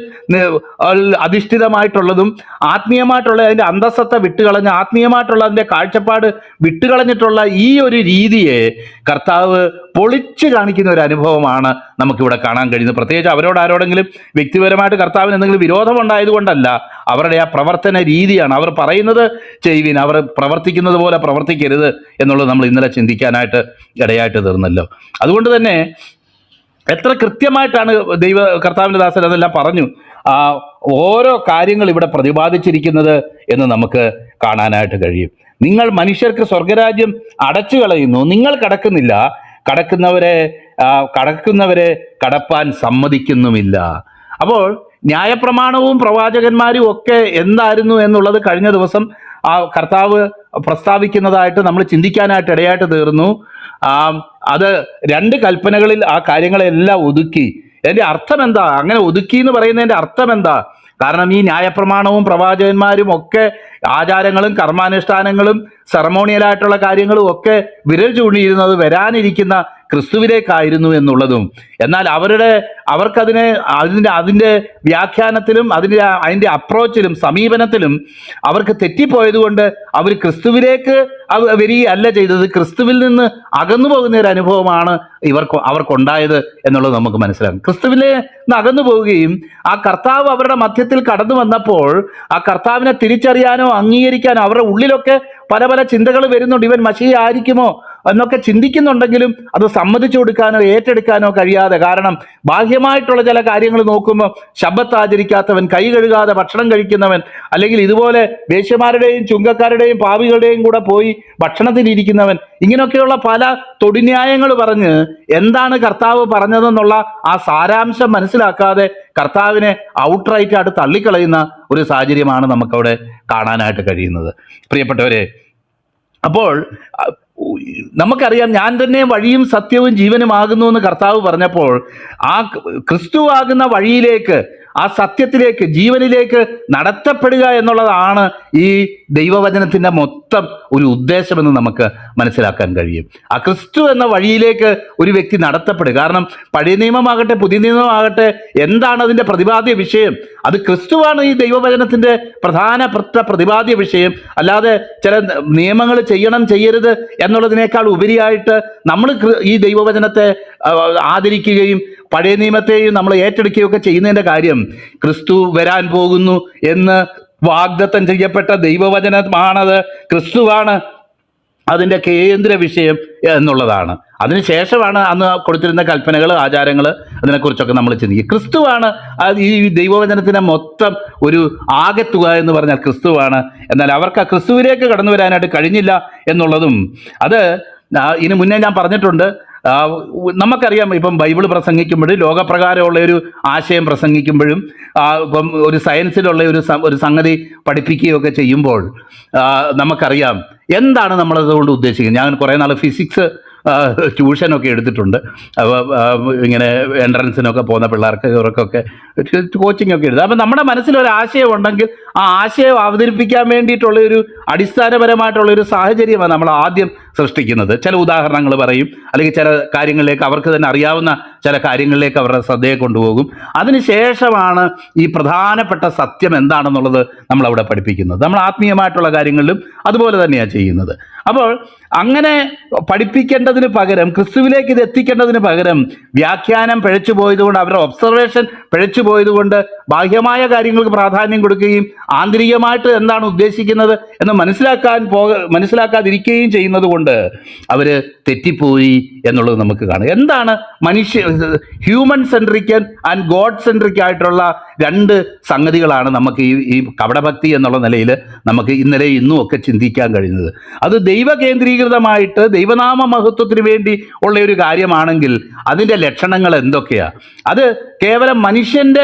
അധിഷ്ഠിതമായിട്ടുള്ളതും ആത്മീയമായിട്ടുള്ള അതിൻ്റെ അന്തസ്സത്ത വിട്ടുകളഞ്ഞ് ആത്മീയമായിട്ടുള്ള അതിൻ്റെ കാഴ്ചപ്പാട് വിട്ടുകളഞ്ഞിട്ടുള്ള ഈ ഒരു രീതിയെ കർത്താവ് പൊളിച്ചു കാണിക്കുന്ന ഒരു അനുഭവമാണ് നമുക്കിവിടെ കാണാൻ കഴിയുന്നത്. പ്രത്യേകിച്ച് അവരോട് ആരോടെങ്കിലും വ്യക്തിപരമായിട്ട് കർത്താവിന് എന്തെങ്കിലും വിരോധമുണ്ടായതുകൊണ്ടല്ല, അവരുടെ ആ പ്രവർത്തന രീതിയാണ്. അവർ പറയുന്നത് ചെയ്യുവിൻ, അവർ പ്രവർത്തിക്കുന്നത് പോലെ പ്രവർത്തിക്കരുത് എന്നുള്ളത് നമ്മൾ ഇന്നലെ ചിന്തിക്കാനായിട്ട് ഇടയായിട്ട് തീർന്നല്ലോ. അതുകൊണ്ട് തന്നെ എത്ര കൃത്യമായിട്ടാണ് കർത്താവിൻ്റെ ദാസൻ അതെല്ലാം പറഞ്ഞു, ഓരോ കാര്യങ്ങൾ ഇവിടെ പ്രതിപാദിച്ചിരിക്കുന്നത് എന്ന് നമുക്ക് കാണാനായിട്ട് കഴിയും. നിങ്ങൾ മനുഷ്യർക്ക് സ്വർഗരാജ്യം അടച്ചു കളയുന്നു, നിങ്ങൾ കടക്കുന്നില്ല, കടക്കുന്നവരെ കടപ്പാൻ സമ്മതിക്കുന്നുമില്ല. അപ്പോൾ ന്യായപ്രമാണവും പ്രവാചകന്മാരും ഒക്കെ എന്തായിരുന്നു എന്നുള്ളത് കഴിഞ്ഞ ദിവസം ആ കർത്താവ് പ്രസ്താവിക്കുന്നതായിട്ട് നമ്മൾ ചിന്തിക്കാനായിട്ട് ഇടയായിട്ട് തീർന്നു. അത് 2 കൽപ്പനകളിൽ ആ കാര്യങ്ങളെല്ലാം ഒതുക്കി. അതിൻ്റെ അർത്ഥം എന്താ? അങ്ങനെ ഒതുക്കി എന്ന് പറയുന്നതിൻ്റെ അർത്ഥം എന്താ? കാരണം ഈ ന്യായപ്രമാണവും പ്രവാചകന്മാരും ഒക്കെ ആചാരങ്ങളും കർമാനുഷ്ഠാനങ്ങളും സെറമോണിയലായിട്ടുള്ള കാര്യങ്ങളും ഒക്കെ വിരൽ ചൂണ്ടിയിരുന്നത് വരാനിരിക്കുന്ന ക്രിസ്തുവിലേക്കായിരുന്നു എന്നുള്ളതും, എന്നാൽ അതിൻ്റെ വ്യാഖ്യാനത്തിലും അതിൻ്റെ അപ്രോച്ചിലും സമീപനത്തിലും അവർക്ക് തെറ്റിപ്പോയതുകൊണ്ട് അവർ ക്രിസ്തുവിലേക്ക് വരികയല്ല ചെയ്തത്, ക്രിസ്തുവിൽ നിന്ന് അകന്നു പോകുന്ന ഒരു അനുഭവമാണ് അവർക്കുണ്ടായത് എന്നുള്ളത് നമുക്ക് മനസ്സിലാകും. ക്രിസ്തുവിൽ നിന്ന് അകന്നു പോവുകയും ആ കർത്താവ് അവരുടെ മധ്യത്തിൽ കടന്നു വന്നപ്പോൾ ആ കർത്താവിനെ തിരിച്ചറിയാനോ അംഗീകരിക്കാനോ അവരുടെ ഉള്ളിലൊക്കെ പല പല ചിന്തകൾ വരുന്നുണ്ട്. ഇവൻ മശീഹ ആയിരിക്കുമോ എന്നൊക്കെ ചിന്തിക്കുന്നുണ്ടെങ്കിലും അത് സമ്മതിച്ചു കൊടുക്കാനോ ഏറ്റെടുക്കാനോ കഴിയാതെ, കാരണം ബാഹ്യമായിട്ടുള്ള ചില കാര്യങ്ങൾ നോക്കുമ്പോൾ ശബ്ബത്ത് ആചരിക്കാത്തവൻ, കൈ കഴുകാതെ ഭക്ഷണം കഴിക്കുന്നവൻ, അല്ലെങ്കിൽ ഇതുപോലെ വേശ്യമാരുടെയും ചുങ്കക്കാരുടെയും പാപികളുടെയും കൂടെ പോയി ഭക്ഷണത്തിനിരിക്കുന്നവൻ, ഇങ്ങനെയൊക്കെയുള്ള പല തൊടിന്യായങ്ങൾ പറഞ്ഞ് എന്താണ് കർത്താവ് പറഞ്ഞതെന്നുള്ള ആ സാരാംശം മനസ്സിലാക്കാതെ കർത്താവിനെ ഔട്ട്റൈറ്റ് ആയിട്ട് തള്ളിക്കളയുന്ന ഒരു സാഹചര്യമാണ് നമുക്കവിടെ കാണാനായിട്ട് കഴിയുന്നത്. പ്രിയപ്പെട്ടവരെ, അപ്പോൾ നമുക്കറിയാം, ഞാൻ തന്നെ വഴിയും സത്യവും ജീവനുമാകുന്നു എന്ന് കർത്താവ് പറഞ്ഞപ്പോൾ ആ ക്രിസ്തുവാകുന്ന വഴിയിലേക്ക്, ആ സത്യത്തിലേക്ക്, ജീവനിലേക്ക് നടത്തപ്പെടുക എന്നുള്ളതാണ് ഈ ദൈവവചനത്തിൻ്റെ മൊത്തം ഒരു ഉദ്ദേശമെന്ന് നമുക്ക് മനസ്സിലാക്കാൻ കഴിയും. ആ ക്രിസ്തു എന്ന വഴിയിലേക്ക് ഒരു വ്യക്തി നടത്തപ്പെടുക. കാരണം പഴയ നിയമമാകട്ടെ പുതിയ നിയമമാകട്ടെ എന്താണ് അതിൻ്റെ പ്രതിപാദ്യ വിഷയം? അത് ക്രിസ്തുവാണ് ഈ ദൈവവചനത്തിൻ്റെ പ്രധാനപ്പെട്ട പ്രതിപാദ്യ വിഷയം. അല്ലാതെ ചില നിയമങ്ങൾ ചെയ്യണം ചെയ്യരുത് എന്നുള്ളതിനേക്കാൾ ഉപരിയായിട്ട് നമ്മൾ ഈ ദൈവവചനത്തെ ആദരിക്കുകയും പഴയ നിയമത്തെയും നമ്മൾ ഏറ്റെടുക്കുകയൊക്കെ ചെയ്യുന്നതിൻ്റെ കാര്യം, ക്രിസ്തു വരാൻ പോകുന്നു എന്ന് വാഗ്ദത്തം ചെയ്യപ്പെട്ട ദൈവവചനമാണത്, ക്രിസ്തുവാണ് അതിൻ്റെ കേന്ദ്ര വിഷയം എന്നുള്ളതാണ്. അതിനുശേഷമാണ് അന്ന് കൊടുത്തിരുന്ന കൽപ്പനകൾ, ആചാരങ്ങൾ, അതിനെക്കുറിച്ചൊക്കെ നമ്മൾ ചിന്തിക്കുക. ക്രിസ്തുവാണ് ഈ ദൈവവചനത്തിൻ്റെ മൊത്തം ഒരു ആകെത്തുക എന്ന് പറഞ്ഞാൽ ക്രിസ്തുവാണ്. എന്നാൽ അവർക്ക് ആ ക്രിസ്തുവിലേക്ക് കടന്നു വരാനായിട്ട് കഴിഞ്ഞില്ല എന്നുള്ളതും, അത് ഇതിനു മുന്നേ ഞാൻ പറഞ്ഞിട്ടുണ്ട്. നമുക്കറിയാം, ഇപ്പം ബൈബിൾ പ്രസംഗിക്കുമ്പോഴും ലോകപ്രകാരമുള്ള ഒരു ആശയം പ്രസംഗിക്കുമ്പോഴും ഇപ്പം ഒരു സയൻസിലുള്ള ഒരു സംഗതി പഠിപ്പിക്കുകയൊക്കെ ചെയ്യുമ്പോൾ നമുക്കറിയാം എന്താണ് നമ്മളതുകൊണ്ട് ഉദ്ദേശിക്കുന്നത്. ഞാൻ കുറേ നാൾ ഫിസിക്സ് ട്യൂഷനൊക്കെ എടുത്തിട്ടുണ്ട്. അപ്പോൾ ഇങ്ങനെ എൻട്രൻസിനൊക്കെ പോകുന്ന പിള്ളേർക്ക് ഇവർക്കൊക്കെ കോച്ചിങ് ഒക്കെ എടുത്ത്. അപ്പം നമ്മുടെ മനസ്സിലൊരാശയം ഉണ്ടെങ്കിൽ ആ ആശയം അവതരിപ്പിക്കാൻ വേണ്ടിയിട്ടുള്ള ഒരു അടിസ്ഥാനപരമായിട്ടുള്ളൊരു സാഹചര്യമാണ് നമ്മൾ ആദ്യം സൃഷ്ടിക്കുന്നത്. ചില ഉദാഹരണങ്ങൾ പറയും, അല്ലെങ്കിൽ ചില കാര്യങ്ങളിലേക്ക് അവർക്ക് തന്നെ അറിയാവുന്ന ചില കാര്യങ്ങളിലേക്ക് അവരുടെ ശ്രദ്ധയെ കൊണ്ടുപോകും. അതിനുശേഷമാണ് ഈ പ്രധാനപ്പെട്ട സത്യം എന്താണെന്നുള്ളത് നമ്മളവിടെ പഠിപ്പിക്കുന്നത്. നമ്മൾ ആത്മീയമായിട്ടുള്ള കാര്യങ്ങളിലും അതുപോലെ തന്നെയാണ് ചെയ്യുന്നത്. അപ്പോൾ അങ്ങനെ പഠിപ്പിക്കേണ്ടതിന് പകരം, ക്രിസ്തുവിലേക്ക് ഇത് എത്തിക്കേണ്ടതിന് പകരം, വ്യാഖ്യാനം പിഴച്ചു പോയതുകൊണ്ട്, അവരുടെ ഒബ്സർവേഷൻ പിഴച്ചു പോയതുകൊണ്ട് ബാഹ്യമായ കാര്യങ്ങൾക്ക് പ്രാധാന്യം കൊടുക്കുകയും ആന്തരികമായിട്ട് എന്താണ് ഉദ്ദേശിക്കുന്നത് എന്ന് മനസ്സിലാക്കാതിരിക്കുകയും ചെയ്യുന്നത് കൊണ്ട് അവർ തെറ്റിപ്പോയി എന്നുള്ളത് നമുക്ക് കാണാം. എന്താണ് ഹ്യൂമൻ സെൻട്രിക്കൻ ആൻഡ് ഗോഡ് സെൻട്രിക് ആയിട്ടുള്ള രണ്ട് സംഗതികളാണ് നമുക്ക് ഈ കപടഭക്തി എന്നുള്ള നിലയിൽ നമുക്ക് ഇന്നലെ ഇന്നും ഒക്കെ ചിന്തിക്കാൻ കഴിയുന്നത്. അത് ദൈവകേന്ദ്രീകൃതമായിട്ട് ദൈവനാമ മഹത്വത്തിന് വേണ്ടി ഉള്ള ഒരു കാര്യമാണെങ്കിൽ അതിൻ്റെ ലക്ഷണങ്ങൾ എന്തൊക്കെയാണ്? അത് കേവലം മനുഷ്യനെ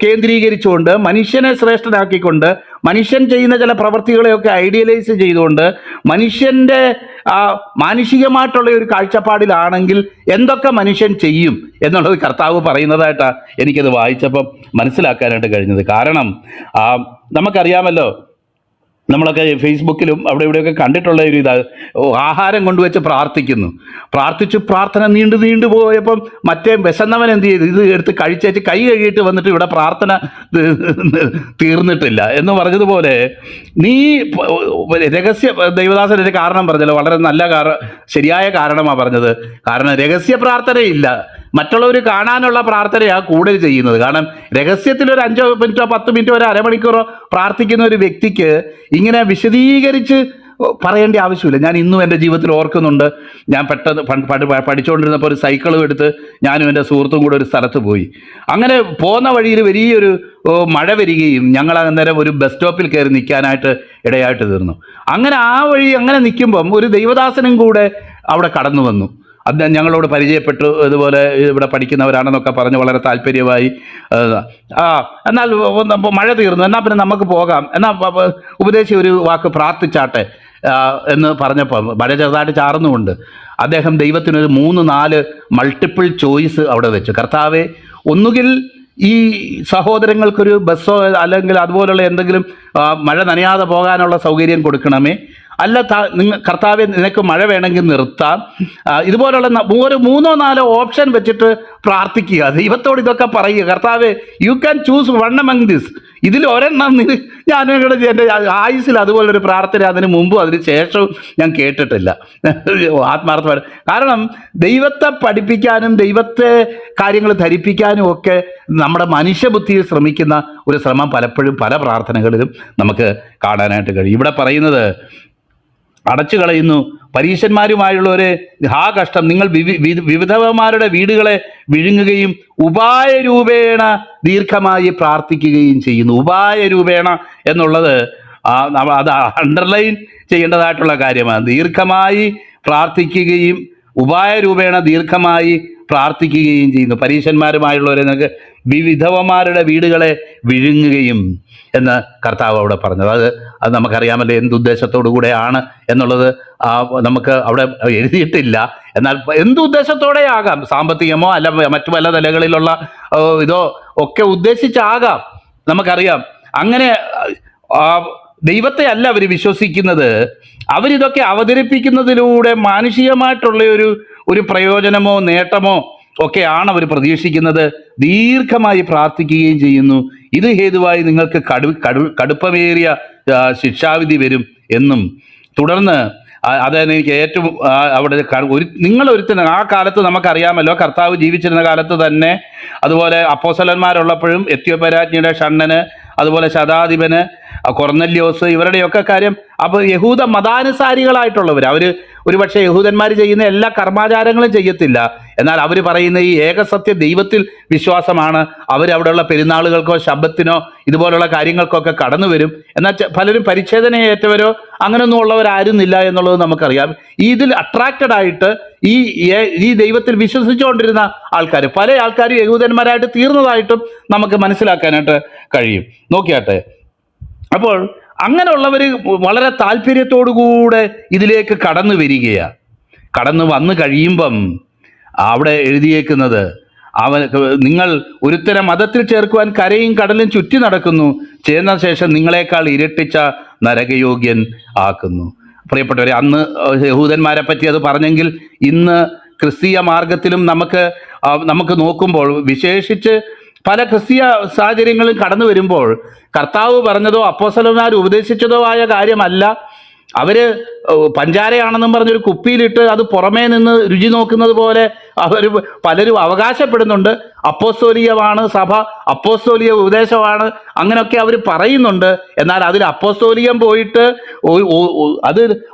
കേന്ദ്രീകരിച്ചുകൊണ്ട്, മനുഷ്യനെ ശ്രേഷ്ഠനാക്കിക്കൊണ്ട്, മനുഷ്യൻ ചെയ്യുന്ന ചില പ്രവൃത്തികളെയൊക്കെ ഐഡിയലൈസ് ചെയ്തുകൊണ്ട്, മനുഷ്യൻ്റെ മാനുഷികമായിട്ടുള്ള ഒരു കാഴ്ചപ്പാടിലാണെങ്കിൽ എന്തൊക്കെ മനുഷ്യൻ ചെയ്യും എന്നുള്ളത് കർത്താവ് പറയുന്നതായിട്ടാണ് എനിക്കത് വായിച്ചപ്പം മനസ്സിലാക്കാനായിട്ട് കഴിഞ്ഞത്. കാരണം നമുക്കറിയാമല്ലോ, നമ്മളൊക്കെ ഫേസ്ബുക്കിലും അവിടെ ഇവിടെയൊക്കെ കണ്ടിട്ടുള്ള ഒരു ആഹാരം കൊണ്ടുവച്ച് പ്രാർത്ഥിച്ചു പ്രാർത്ഥന നീണ്ടു പോയപ്പം മറ്റേ വിശന്നവൻ എന്ത് ചെയ്തു? ഇത് എടുത്ത് കഴിച്ചേച്ച് കൈ കഴുകിയിട്ട് വന്നിട്ട് ഇവിടെ പ്രാർത്ഥന തീർന്നിട്ടില്ല എന്ന് പറഞ്ഞതുപോലെ, നീ രഹസ്യ ദൈവദാസൻ ഒരു കാരണം പറഞ്ഞല്ലോ, വളരെ നല്ല ശരിയായ കാരണമാണ് പറഞ്ഞത്. കാരണം രഹസ്യ പ്രാർത്ഥനയില്ല, മറ്റുള്ളവർ കാണാനുള്ള പ്രാർത്ഥനയാണ് കൂടുതൽ ചെയ്യുന്നത്. കാരണം രഹസ്യത്തിൽ ഒരു 5 മിനിറ്റോ 10 മിനിറ്റോ ഒരു അരമണിക്കൂറോ പ്രാർത്ഥിക്കുന്ന ഒരു വ്യക്തിക്ക് ഇങ്ങനെ വിശദീകരിച്ച് പറയേണ്ട ആവശ്യമില്ല. ഞാൻ ഇന്നും എൻ്റെ ജീവിതത്തിൽ ഓർക്കുന്നുണ്ട്, ഞാൻ പെട്ടെന്ന് പഠിച്ചുകൊണ്ടിരുന്നപ്പോൾ ഒരു സൈക്കിളും എടുത്ത് ഞാനും എൻ്റെ സുഹൃത്തും കൂടെ ഒരു സ്ഥലത്ത് പോയി. അങ്ങനെ പോകുന്ന വഴിയിൽ വലിയൊരു മഴ വരികയും ഞങ്ങൾ അന്നേരം ഒരു ബസ് സ്റ്റോപ്പിൽ കയറി നിൽക്കാനായിട്ട് ഇടയായിട്ട് തീർന്നു. അങ്ങനെ ആ വഴി അങ്ങനെ നിൽക്കുമ്പം ഒരു ദൈവദാസനും കൂടെ അവിടെ കടന്നു വന്നു. അത് ഞങ്ങളോട് പരിചയപ്പെട്ടു, ഇതുപോലെ ഇവിടെ പഠിക്കുന്നവരാണെന്നൊക്കെ പറഞ്ഞ് വളരെ താല്പര്യമായി. എന്നാൽ മഴ തീർന്നു, എന്നാൽ പിന്നെ നമുക്ക് പോകാം, എന്നാൽ ഉപദേശി ഒരു വാക്ക് പ്രാർത്ഥിച്ചാട്ടെ എന്ന് പറഞ്ഞപ്പോൾ മഴ ചെറുതായിട്ട് ചാർന്നുകൊണ്ട് അദ്ദേഹം ദൈവത്തിനൊരു 3-4 മൾട്ടിപ്പിൾ ചോയ്സ് അവിടെ വെച്ചു. കർത്താവെ, ഒന്നുകിൽ ഈ സഹോദരങ്ങൾക്കൊരു ബസ്സോ അല്ലെങ്കിൽ അതുപോലുള്ള എന്തെങ്കിലും മഴ നനയാതെ പോകാനുള്ള സൗകര്യം കൊടുക്കണമേ, അല്ല കർത്താവെ നിനക്ക് മഴ വേണമെങ്കിൽ നിർത്താം. ഇതുപോലുള്ള ഒരു 3-4 ഓപ്ഷൻ വെച്ചിട്ട് പ്രാർത്ഥിക്കുക, ദൈവത്തോട് ഇതൊക്കെ പറയുക. കർത്താവെ, you can choose one among this, ഇതിൽ ഒരെണ്ണം ഞാൻ എൻ്റെ ആയുസ്സിൽ അതുപോലൊരു പ്രാർത്ഥന അതിന് മുമ്പും അതിന് ശേഷവും ഞാൻ കേട്ടിട്ടില്ല, ആത്മാർത്ഥമായി. കാരണം ദൈവത്തെ പഠിപ്പിക്കാനും ദൈവത്തെ കാര്യങ്ങൾ ധരിപ്പിക്കാനും ഒക്കെ നമ്മുടെ മനുഷ്യബുദ്ധിയിൽ ശ്രമിക്കുന്ന ഒരു ശ്രമം പലപ്പോഴും പല പ്രാർത്ഥനകളിലും നമുക്ക് കാണാനായിട്ട് കഴിയും. ഇവിടെ പറയുന്നത് അടച്ചു കളയുന്നു, പരീശന്മാരുമായുള്ളവരെ ഹാ കഷ്ടം, നിങ്ങൾ വിവിധവന്മാരുടെ വീടുകളെ വിഴുങ്ങുകയും ഉപായരൂപേണ ദീർഘമായി പ്രാർത്ഥിക്കുകയും ചെയ്യുന്നു. ഉപായരൂപേണ എന്നുള്ളത് അത് അണ്ടർലൈൻ ചെയ്യേണ്ടതായിട്ടുള്ള കാര്യമാണ്. ദീർഘമായി പ്രാർത്ഥിക്കുകയും ഉപായരൂപേണ ദീർഘമായി പ്രാർത്ഥിക്കുകയും ചെയ്യുന്നു. പരീശന്മാരുമായുള്ളവരെ നിങ്ങൾക്ക് വിവിധവന്മാരുടെ വീടുകളെ വിഴുങ്ങുകയും എന്ന് കർത്താവ് അവിടെ പറഞ്ഞത്. അത് നമുക്കറിയാമല്ലോ എന്തുദ്ദേശത്തോടു കൂടെയാണ് എന്നുള്ളത് നമുക്ക് അവിടെ എഴുതിയിട്ടില്ല. എന്നാൽ എന്തുദ്ദേശത്തോടെ ആകാം, സാമ്പത്തികമോ അല്ല മറ്റു പല നിലകളിലുള്ള ഇതോ ഒക്കെ ഉദ്ദേശിച്ചാകാം, നമുക്കറിയാം. അങ്ങനെ ദൈവത്തെ അല്ല അവർ വിശ്വസിക്കുന്നത്. അവരിതൊക്കെ അവതരിപ്പിക്കുന്നതിലൂടെ മാനുഷികമായിട്ടുള്ള ഒരു പ്രയോജനമോ നേട്ടമോ ഒക്കെയാണ് അവർ പ്രതീക്ഷിക്കുന്നത്. ദീർഘമായി പ്രാർത്ഥിക്കുകയും ചെയ്യുന്നു. ഇത് ഹേതുവായി നിങ്ങൾക്ക് കടുപ്പമേറിയ ശിക്ഷാവിധി വരും എന്നും, തുടർന്ന് അതാണ് എനിക്ക് ഏറ്റവും അവിടെ നിങ്ങളൊരുത്തന് ആ കാലത്ത് നമുക്കറിയാമല്ലോ, കർത്താവ് ജീവിച്ചിരുന്ന കാലത്ത് തന്നെ, അതുപോലെ അപ്പോസ്തലന്മാരുള്ളപ്പോഴും എത്യോപ്യരാജ്ഞിയുടെ ഷണ്ണന്, അതുപോലെ ശതാധിപന്, കൊർന്നല്യോസ്, ഇവരുടെയൊക്കെ കാര്യം. അപ്പോൾ യഹൂദ മതാനുസാരികളായിട്ടുള്ളവർ, അവർ ഒരുപക്ഷെ യഹൂദന്മാർ ചെയ്യുന്ന എല്ലാ കർമാചാരങ്ങളും ചെയ്യത്തില്ല, എന്നാൽ അവർ പറയുന്ന ഈ ഏകസത്യ ദൈവത്തിൽ വിശ്വാസമാണ്. അവരവിടെയുള്ള പെരുന്നാളുകൾക്കോ ശബ്ബത്തിനോ ഇതുപോലുള്ള കാര്യങ്ങൾക്കൊക്കെ കടന്നു വരും. എന്നാൽ പലരും പരിച്ഛേദനയേറ്റവരോ അങ്ങനെയൊന്നും ഉള്ളവരായിരുന്നില്ല എന്നുള്ളത് നമുക്കറിയാം. ഇതിൽ അട്രാക്റ്റഡ് ആയിട്ട് ഈ ദൈവത്തിൽ വിശ്വസിച്ചുകൊണ്ടിരുന്ന ആൾക്കാർ, പല ആൾക്കാരും യഹൂദന്മാരായിട്ട് തീർന്നതായിട്ടും നമുക്ക് മനസ്സിലാക്കാനായിട്ട് കഴിയും. നോക്കിയാട്ടെ, അപ്പോൾ അങ്ങനെയുള്ളവർ വളരെ താല്പര്യത്തോടുകൂടെ ഇതിലേക്ക് കടന്നു വരികയാണ്. കടന്നു വന്നു കഴിയുമ്പം അവിടെ എഴുതിയേക്കുന്നത്, നിങ്ങൾ ഒരുത്തനെ മതത്തിൽ ചേർക്കുവാൻ കരയും കടലും ചുറ്റി നടക്കുന്നു, ചെയ്യുന്ന ശേഷം നിങ്ങളെക്കാൾ ഇരട്ടിച്ച നരകയോഗ്യൻ ആക്കുന്നു. പ്രിയപ്പെട്ടവരെ, അന്ന് യഹൂദന്മാരെ പറ്റി അത് പറഞ്ഞെങ്കിൽ ഇന്ന് ക്രിസ്തീയ മാർഗത്തിലും നമുക്ക് നോക്കുമ്പോൾ, വിശേഷിച്ച് പല ക്രിസ്തീയ സാഹചര്യങ്ങളും കടന്നു വരുമ്പോൾ, കർത്താവ് പറഞ്ഞതോ അപ്പോസ്തലന്മാർ ഉപദേശിച്ചതോ ആയ കാര്യമല്ല. അവർ പഞ്ചാരയാണെന്നും പറഞ്ഞൊരു കുപ്പിയിലിട്ട് അത് പുറമേ നിന്ന് രുചി നോക്കുന്നത് പോലെ പലരും അവകാശപ്പെടുന്നുണ്ട്. അപ്പോസ്തോലികമാണ് സഭ, അപ്പോസ്തോലിക ഉപദേശമാണ്, അങ്ങനെയൊക്കെ അവർ പറയുന്നുണ്ട്. എന്നാൽ അതിൽ അപ്പോസ്തോലികം പോയിട്ട് അത്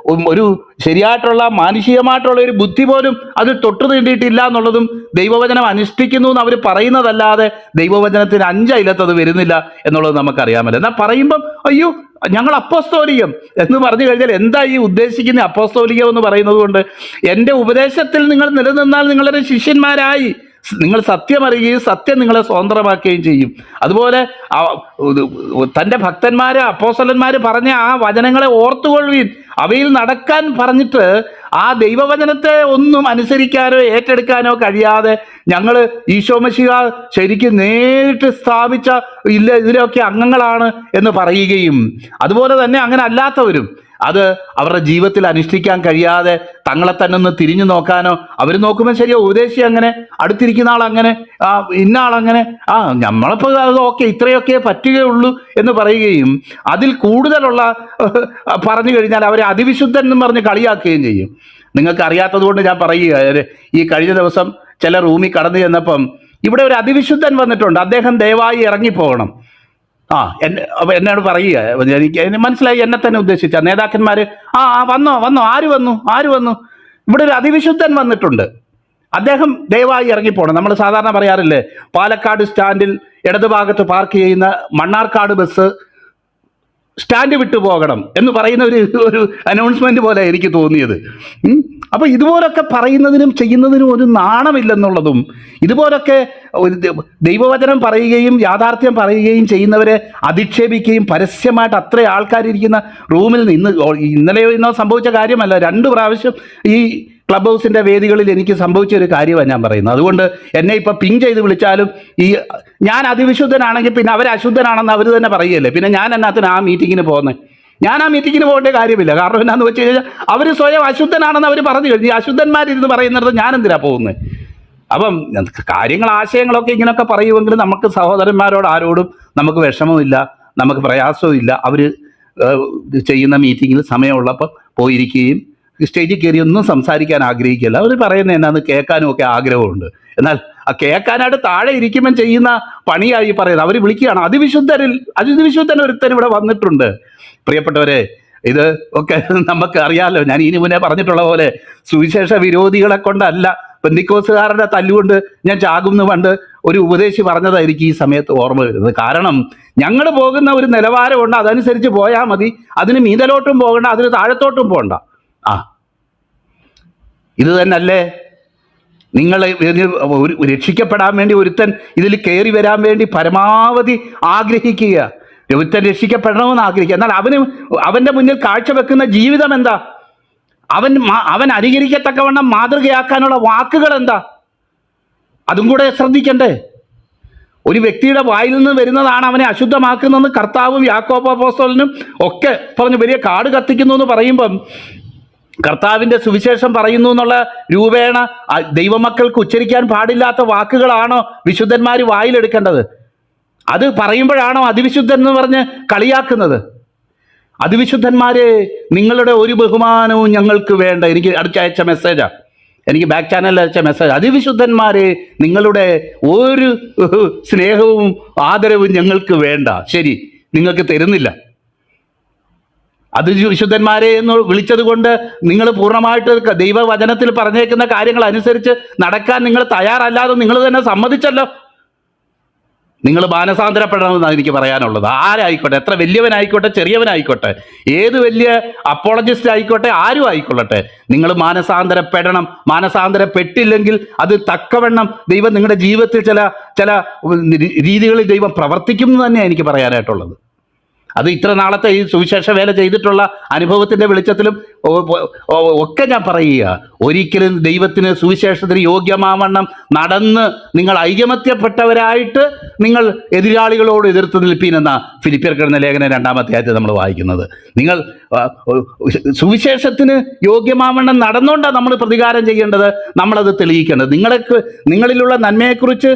ഒരു ശരിയായിട്ടുള്ള മാനുഷികമായിട്ടുള്ള ഒരു ബുദ്ധി പോലും അത് തൊട്ടു തീണ്ടിയിട്ടില്ല എന്നുള്ളതും, ദൈവവചനം അനുഷ്ഠിക്കുന്നു എന്ന് അവർ പറയുന്നതല്ലാതെ ദൈവവചനത്തിന് 5 അയിലത്തത് വരുന്നില്ല എന്നുള്ളത് നമുക്കറിയാമല്ലോ. എന്നാൽ പറയുമ്പം അയ്യോ ഞങ്ങൾ അപ്പോസ്തോലികം എന്ന് പറഞ്ഞു കഴിഞ്ഞാൽ എന്താ ഈ ഉദ്ദേശിക്കുന്ന അപ്പോസ്തോലികം എന്ന് പറയുന്നത് കൊണ്ട്? എൻ്റെ ഉപദേശത്തിൽ നിങ്ങൾ നിലനിന്നാൽ നിങ്ങളുടെ ശിഷ്യന്മാരായി, നിങ്ങൾ സത്യം അറിയുകയും സത്യം നിങ്ങളെ സ്വതന്ത്രമാക്കുകയും ചെയ്യും. അതുപോലെ തൻ്റെ ഭക്തന്മാർ അപ്പോസ്തലന്മാർ പറഞ്ഞ ആ വചനങ്ങളെ ഓർത്തുകൊള്ളുവീൻ, അവയിൽ നടക്കാൻ പറഞ്ഞിട്ട് ആ ദൈവവചനത്തെ ഒന്നും അനുസരിക്കാനോ ഏറ്റെടുക്കാനോ കഴിയാതെ ഞങ്ങൾ ഈശോ മശിഹ ശരിക്കും നേരിട്ട് സ്ഥാപിച്ച ഇതിലൊക്കെ അംഗങ്ങളാണ് എന്ന് പറയുകയും, അതുപോലെ തന്നെ അങ്ങനെ അല്ലാത്തവരും അത് അവരുടെ ജീവിതത്തിൽ അനുഷ്ഠിക്കാൻ കഴിയാതെ തങ്ങളെ തന്നെ ഒന്ന് തിരിഞ്ഞു നോക്കാനോ, അവർ നോക്കുമ്പോൾ ശരിയോ ഉപദേശി അങ്ങനെ, അടുത്തിരിക്കുന്ന ആളങ്ങനെ, ഇന്ന ആളങ്ങനെ, നമ്മളിപ്പോൾ അത് ഓക്കെ ഇത്രയൊക്കെ പറ്റുകയുള്ളൂ എന്ന് പറയുകയും അതിൽ കൂടുതലുള്ള പറഞ്ഞു കഴിഞ്ഞാൽ അവരെ അതിവിശുദ്ധൻ എന്ന് പറഞ്ഞ് കളിയാക്കുകയും ചെയ്യും. നിങ്ങൾക്ക് അറിയാത്തത് കൊണ്ട് ഞാൻ പറയുക, ഈ കഴിഞ്ഞ ദിവസം ചില റൂമിൽ കടന്നു ചെന്നപ്പം ഇവിടെ ഒരു അതിവിശുദ്ധൻ വന്നിട്ടുണ്ട്, അദ്ദേഹം ദയവായി ഇറങ്ങിപ്പോകണം. എന്നോട് പറയുക, എനിക്ക് മനസ്സിലായി, എന്നെ തന്നെ ഉദ്ദേശിച്ച നേതാക്കന്മാർ വന്നോ ആര് വന്നു ഇവിടെ ഒരു അതിവിശുദ്ധൻ വന്നിട്ടുണ്ട്, അദ്ദേഹം ദയവായി ഇറങ്ങിപ്പോണം. നമ്മൾ സാധാരണ പറയാറില്ലേ, പാലക്കാട് സ്റ്റാൻഡിൽ ഇടതുഭാഗത്ത് പാർക്ക് ചെയ്യുന്ന മണ്ണാർക്കാട് ബസ് സ്റ്റാൻഡ് വിട്ടു പോകണം എന്ന് പറയുന്ന ഒരു അനൗൺസ്മെന്റ് പോലെ എനിക്ക് തോന്നിയത്. അപ്പോൾ ഇതുപോലൊക്കെ പറയുന്നതിനും ചെയ്യുന്നതിനും ഒരു നാണമില്ലെന്നുള്ളതും, ഇതുപോലൊക്കെ ദൈവവചനം പറയുകയും യാഥാർത്ഥ്യം പറയുകയും ചെയ്യുന്നവരെ അധിക്ഷേപിക്കുകയും പരസ്യമായിട്ട് അത്ര ആൾക്കാരിരിക്കുന്ന റൂമിൽ നിന്ന്, ഇന്നലെയോ ഇന്നോ സംഭവിച്ച കാര്യമല്ല, 2 പ്രാവശ്യം ഈ ക്ലബ് ഹൗസിൻ്റെ വേദികളിൽ എനിക്ക് സംഭവിച്ച ഒരു കാര്യമാണ് ഞാൻ പറയുന്നത്. അതുകൊണ്ട് എന്നെ ഇപ്പോൾ പിങ് ചെയ്ത് വിളിച്ചാലും ഞാൻ അതിവിശുദ്ധനാണെങ്കിൽ പിന്നെ അവർ അശുദ്ധനാണെന്ന് അവർ തന്നെ പറയുകയല്ലേ, പിന്നെ ഞാൻ എന്നാത്തിന് ആ മീറ്റിങ്ങിന് പോകുന്നത്? ഞാൻ ആ മീറ്റിങ്ങിന് പോകേണ്ട കാര്യമില്ല. കാരണം എന്നാന്ന് വെച്ച് കഴിഞ്ഞാൽ അവർ സ്വയം അശുദ്ധനാണെന്ന് അവർ പറഞ്ഞു കഴിഞ്ഞു. ഈ അശുദ്ധന്മാരിരുന്ന് പറയുന്നിടത്ത് ഞാൻ എന്തിനാ പോകുന്നത്? അപ്പം ആശയങ്ങളൊക്കെ ഇങ്ങനെയൊക്കെ പറയുമെങ്കിലും നമുക്ക് സഹോദരന്മാരോട് ആരോടും നമുക്ക് വിഷമമില്ല, നമുക്ക് പ്രയാസവും ഇല്ല. അവർ ചെയ്യുന്ന മീറ്റിങ്ങിൽ സമയമുള്ളപ്പോൾ പോയിരിക്കുകയും സ്റ്റേജിൽ കയറി ഒന്നും സംസാരിക്കാൻ ആഗ്രഹിക്കില്ല. അവർ പറയുന്നത് എന്നാന്ന് കേൾക്കാനും ഒക്കെ ആഗ്രഹമുണ്ട്. എന്നാൽ ആ കേൾക്കാനായിട്ട് താഴെ ഇരിക്കുമ്പം ചെയ്യുന്ന പണിയായി പറയുന്നത്. അവർ വിളിക്കുകയാണ് അതിവിശുദ്ധൻ ഒരുത്തൻ ഇവിടെ വന്നിട്ടുണ്ട്. പ്രിയപ്പെട്ടവരെ, ഇത് ഒക്കെ നമുക്ക് അറിയാമല്ലോ. ഞാൻ ഇനി മുന്നേ പറഞ്ഞിട്ടുള്ള പോലെ സുവിശേഷ വിരോധികളെ കൊണ്ടല്ല, പെന്തിക്കോസുകാരുടെ തല്ലുകൊണ്ട് ഞാൻ ചാകുമെന്ന് പണ്ട് ഒരു ഉപദേശി പറഞ്ഞതായിരിക്കും ഈ സമയത്ത് ഓർമ്മ വരുന്നത്. കാരണം ഞങ്ങൾ പോകുന്ന ഒരു നിലവാരമുണ്ട്, അതനുസരിച്ച് പോയാൽ മതി. അതിന് മീതലോട്ടും പോകണ്ട, അതിന് താഴത്തോട്ടും പോകണ്ട. ഇത് തന്നെയല്ലേ നിങ്ങൾ രക്ഷിക്കപ്പെടാൻ വേണ്ടി ഒരുത്തൻ ഇതിൽ കയറി വരാൻ വേണ്ടി പരമാവധി ആഗ്രഹിക്കുക, ഒരുത്തൻ രക്ഷിക്കപ്പെടണമെന്ന് ആഗ്രഹിക്കുക. എന്നാൽ അവൻ്റെ മുന്നിൽ കാഴ്ചവെക്കുന്ന ജീവിതം എന്താ? അവൻ അനുകരിക്കത്തക്കവണ്ണം മാതൃകയാക്കാനുള്ള വാക്കുകൾ എന്താ? അതും കൂടെ ശ്രദ്ധിക്കണ്ടേ? ഒരു വ്യക്തിയുടെ വായിൽ നിന്ന് വരുന്നതാണ് അവനെ അശുദ്ധമാക്കുന്നതെന്ന് കർത്താവും യാക്കോബ് അപ്പോസ്തലനും ഒക്കെ പറഞ്ഞു. വലിയ കാട് കത്തിക്കുന്നു എന്ന് പറയുമ്പം കർത്താവിൻ്റെ സുവിശേഷം പറയുന്നു എന്നുള്ള രൂപേണ ദൈവമക്കൾക്ക് ഉച്ചരിക്കാൻ പാടില്ലാത്ത വാക്കുകളാണോ വിശുദ്ധന്മാർ വായിലെടുക്കേണ്ടത്? അത് പറയുമ്പോഴാണോ അതിവിശുദ്ധൻ എന്ന് പറഞ്ഞ് കളിയാക്കുന്നത്? അതിവിശുദ്ധന്മാരെ, നിങ്ങളുടെ ഒരു ബഹുമാനവും ഞങ്ങൾക്ക് വേണ്ട. എനിക്ക് അയച്ച മെസ്സേജാണ്, എനിക്ക് ബാക്ക് ചാനലിൽ അയച്ച മെസ്സേജ്. അതിവിശുദ്ധന്മാരെ, നിങ്ങളുടെ ഒരു സ്നേഹവും ആദരവും ഞങ്ങൾക്ക് വേണ്ട. ശരി, നിങ്ങൾക്ക് തരുന്നില്ല. അതിവിശുദ്ധന്മാരെ എന്ന് വിളിച്ചത് കൊണ്ട് നിങ്ങൾ പൂർണ്ണമായിട്ട് ദൈവവചനത്തിൽ പറഞ്ഞേക്കുന്ന കാര്യങ്ങൾ അനുസരിച്ച് നടക്കാൻ നിങ്ങൾ തയ്യാറല്ലാതെ നിങ്ങൾ തന്നെ സമ്മതിച്ചല്ലോ. നിങ്ങൾ മാനസാന്തരപ്പെടണമെന്നാണ് എനിക്ക് പറയാനുള്ളത്. ആരായിക്കോട്ടെ, എത്ര വലിയവനായിക്കോട്ടെ ചെറിയവനായിക്കോട്ടെ, ഏത് വലിയ അപ്പോളജിസ്റ്റ് ആയിക്കോട്ടെ, ആരും ആയിക്കൊള്ളട്ടെ, നിങ്ങൾ മാനസാന്തരപ്പെടണം. മാനസാന്തരപ്പെട്ടില്ലെങ്കിൽ അത് തക്കവണ്ണം ദൈവം നിങ്ങളുടെ ജീവിതത്തിൽ ചില രീതികളിൽ ദൈവം പ്രവർത്തിക്കും എന്ന് തന്നെയാണ് എനിക്ക് പറയാനായിട്ടുള്ളത്. അത് ഇത്ര നാളത്തെ ഈ സുവിശേഷ വേല ചെയ്തിട്ടുള്ള അനുഭവത്തിൻ്റെ വെളിച്ചത്തിലും ഒക്കെ ഞാൻ പറയുക, ഒരിക്കലും ദൈവത്തിന് സുവിശേഷത്തിന് യോഗ്യമാവണ്ണം നടന്ന് നിങ്ങൾ ഐകമത്യപ്പെട്ടവരായിട്ട് നിങ്ങൾ എതിരാളികളോട് എതിർത്ത് നിൽപ്പീനെന്ന ഫിലിപ്പിയർക്ക് എഴുതുന്ന ലേഖനം 2-ാം അധ്യായത്തിൽ നമ്മൾ വായിക്കുന്നത്. നിങ്ങൾ സുവിശേഷത്തിന് യോഗ്യമാവണ്ണം നടന്നുകൊണ്ടാണ് നമ്മൾ പ്രതികാരം ചെയ്യേണ്ടത്, നമ്മളത് തെളിയിക്കേണ്ടത്. നിങ്ങളിലുള്ള നന്മയെക്കുറിച്ച്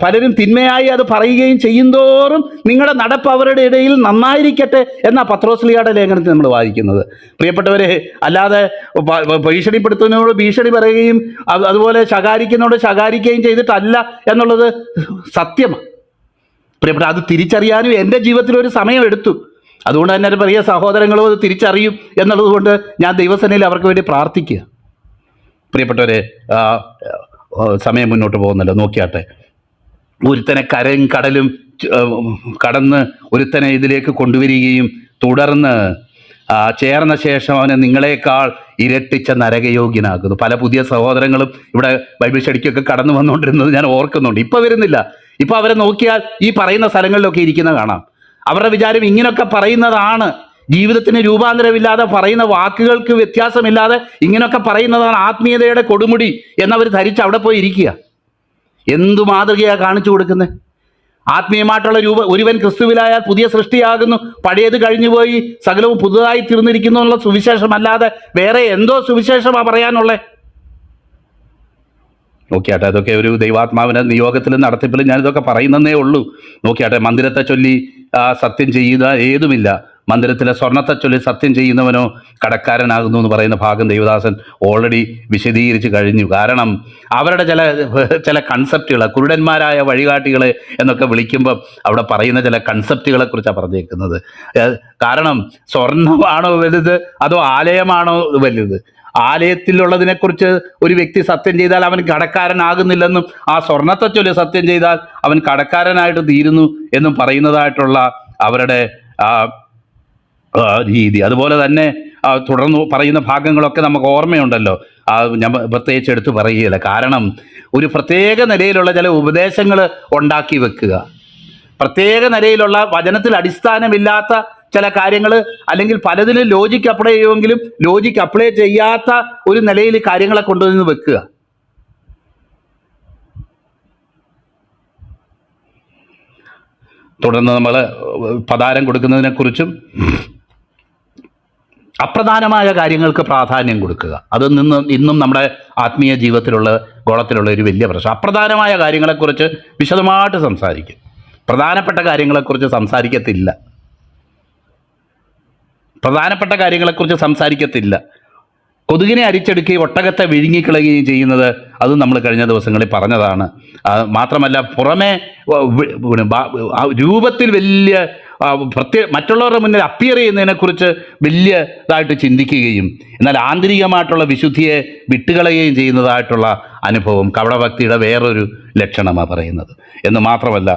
പലരും തിന്മയായി അത് പറയുകയും ചെയ്യുന്തോറും നിങ്ങളുടെ നടപ്പ് അവരുടെ ഇടയിൽ നന്നായിരിക്കട്ടെ എന്ന പത്രോസ്ലിയുടെ ലേഖനത്തിൽ നമ്മൾ വായിക്കുന്നത്. പ്രിയപ്പെട്ടവരെ, അല്ലാതെ ഭീഷണിപ്പെടുത്തുന്നതിനോട് ഭീഷണി പറയുകയും അതുപോലെ ശകാരിക്കുന്നതോട് ശകാരിക്കുകയും ചെയ്തിട്ടല്ല എന്നുള്ളത് സത്യമാണ്. പ്രിയപ്പെട്ട, അത് തിരിച്ചറിയാനും എൻ്റെ ജീവിതത്തിൽ ഒരു സമയം എടുത്തു. അതുകൊണ്ട് തന്നെ എൻ്റെ പ്രിയ സഹോദരങ്ങളും അത് തിരിച്ചറിയും എന്നുള്ളത് കൊണ്ട് ഞാൻ ദൈവസേനയിൽ അവർക്ക് വേണ്ടി പ്രാർത്ഥിക്കുക. പ്രിയപ്പെട്ടവരെ, സമയം മുന്നോട്ട് പോകുന്നല്ലോ, നോക്കിയാട്ടെ. ഒരുത്തനെ കരയും കടലും കടന്ന് ഒരുത്തനെ ഇതിലേക്ക് കൊണ്ടുവരികയും തുടർന്ന് ചേർന്ന ശേഷം അവനെ നിങ്ങളെക്കാൾ ഇരട്ടിച്ച നരകയോഗ്യനാക്കുന്നു. പല പുതിയ സഹോദരങ്ങളും ഇവിടെ ബൈബിൾ സ്റ്റഡിക്കൊക്കെ കടന്നു വന്നുകൊണ്ടിരുന്നത് ഞാൻ ഓർക്കുന്നുണ്ട്. ഇപ്പോൾ വരുന്നില്ല. ഇപ്പോൾ അവരെ നോക്കിയാൽ ഈ പറയുന്ന സ്ഥലങ്ങളിലൊക്കെ ഇരിക്കുന്ന കാണാം. അവരുടെ വിചാരം ഇങ്ങനെയൊക്കെ പറയുന്നതാണ്, ജീവിതത്തിന് രൂപാന്തരമില്ലാതെ, പറയുന്ന വാക്കുകൾക്ക് വ്യത്യാസമില്ലാതെ ഇങ്ങനെയൊക്കെ പറയുന്നതാണ് ആത്മീയതയുടെ കൊടുമുടി എന്നവർ ധരിച്ച് അവിടെ പോയി ഇരിക്കുക. എന്തു മാതൃകയാണ് കാണിച്ചു കൊടുക്കുന്നത്? ആത്മീയമായിട്ടുള്ള ഒരുവൻ ക്രിസ്തുവിലായാൽ പുതിയ സൃഷ്ടിയാകുന്നു, പഴയത് കഴിഞ്ഞുപോയി, സകലവും പുതുതായി തീർന്നിരിക്കുന്നു എന്നുള്ള സുവിശേഷമല്ലാതെ വേറെ എന്തോ സുവിശേഷമാണ് പറയാനുള്ളത്? നോക്കിയാട്ടെ, അതൊക്കെ ഒരു ദൈവാത്മാവിൻ്റെ നിയോഗത്തിലും നടത്തിപ്പിലും ഞാനിതൊക്കെ പറയുന്നതേ ഉള്ളൂ. നോക്കിയാട്ടെ, മന്ദിരത്തെ ചൊല്ലി സത്യം ചെയ്യുക ഏതുമില്ല, മന്ദിരത്തിലെ സ്വർണത്തെ ചൊല്ലി സത്യം ചെയ്യുന്നവനോ കടക്കാരനാകുന്നു എന്ന് പറയുന്ന ഭാഗം ദേവദാസൻ ഓൾറെഡി വിശദീകരിച്ച് കഴിഞ്ഞു. കാരണം അവരുടെ ചില കൺസെപ്റ്റുകൾ, കുരുടന്മാരായ വഴികാട്ടികളെ എന്നൊക്കെ വിളിക്കുമ്പം അവിടെ പറയുന്ന ചില കൺസെപ്റ്റുകളെ കുറിച്ചാണ് പറഞ്ഞേക്കുന്നത്. കാരണം സ്വർണമാണോ വലുത് അതോ ആലയമാണോ വലുത്? ആലയത്തിലുള്ളതിനെക്കുറിച്ച് ഒരു വ്യക്തി സത്യം ചെയ്താൽ അവൻ കടക്കാരനാകുന്നില്ലെന്നും, ആ സ്വർണത്തെ ചൊല്ലി സത്യം ചെയ്താൽ അവൻ കടക്കാരനായിട്ട് തീരുന്നു എന്നും പറയുന്നതായിട്ടുള്ള അവരുടെ രീതി. അതുപോലെ തന്നെ തുടർന്ന് പറയുന്ന ഭാഗങ്ങളൊക്കെ നമുക്ക് ഓർമ്മയുണ്ടല്ലോ. ഞാൻ പ്രത്യേകിച്ച് എടുത്ത് പറയുകയില്ല. കാരണം ഒരു പ്രത്യേക നിലയിലുള്ള ചില ഉപദേശങ്ങൾ ഉണ്ടാക്കി വെക്കുക, പ്രത്യേക നിലയിലുള്ള വചനത്തിൽ അടിസ്ഥാനമില്ലാത്ത ചില കാര്യങ്ങൾ, അല്ലെങ്കിൽ പലതിലും ലോജിക്ക് അപ്ലൈ ചെയ്യുമെങ്കിലും ലോജിക്ക് അപ്ലൈ ചെയ്യാത്ത ഒരു നിലയിൽ കാര്യങ്ങളെ കൊണ്ടുവന്ന് വെക്കുക. തുടർന്ന് നമ്മൾ പതാരം കൊടുക്കുന്നതിനെക്കുറിച്ചും അപ്രധാനമായ കാര്യങ്ങൾക്ക് പ്രാധാന്യം കൊടുക്കുക. അത് ഇന്നും നമ്മുടെ ആത്മീയ ജീവിതത്തിലുള്ള ഗോളത്തിലുള്ള ഒരു വലിയ പ്രശ്നം. അപ്രധാനമായ കാര്യങ്ങളെക്കുറിച്ച് വിശദമായിട്ട് സംസാരിക്കും, പ്രധാനപ്പെട്ട കാര്യങ്ങളെക്കുറിച്ച് സംസാരിക്കത്തില്ല. പ്രധാനപ്പെട്ട കാര്യങ്ങളെക്കുറിച്ച് സംസാരിക്കത്തില്ല. കൊതുകിനെ അരിച്ചെടുക്കുകയും ഒട്ടകത്തെ വിഴുങ്ങിക്കളയുകയും ചെയ്യുന്നത് അത് നമ്മൾ കഴിഞ്ഞ ദിവസങ്ങളിൽ പറഞ്ഞതാണ്. മാത്രമല്ല, പുറമെ രൂപത്തിൽ വലിയ മറ്റുള്ളവരുടെ മുന്നിൽ അപ്പിയർ ചെയ്യുന്നതിനെക്കുറിച്ച് വലിയ ഇതായിട്ട് ചിന്തിക്കുകയും എന്നാൽ ആന്തരികമായിട്ടുള്ള വിശുദ്ധിയെ വിട്ടുകളയുകയും ചെയ്യുന്നതായിട്ടുള്ള അനുഭവം കപടഭക്തിയുടെ വേറൊരു ലക്ഷണമാണ് പറയുന്നത്. എന്ന് മാത്രമല്ല,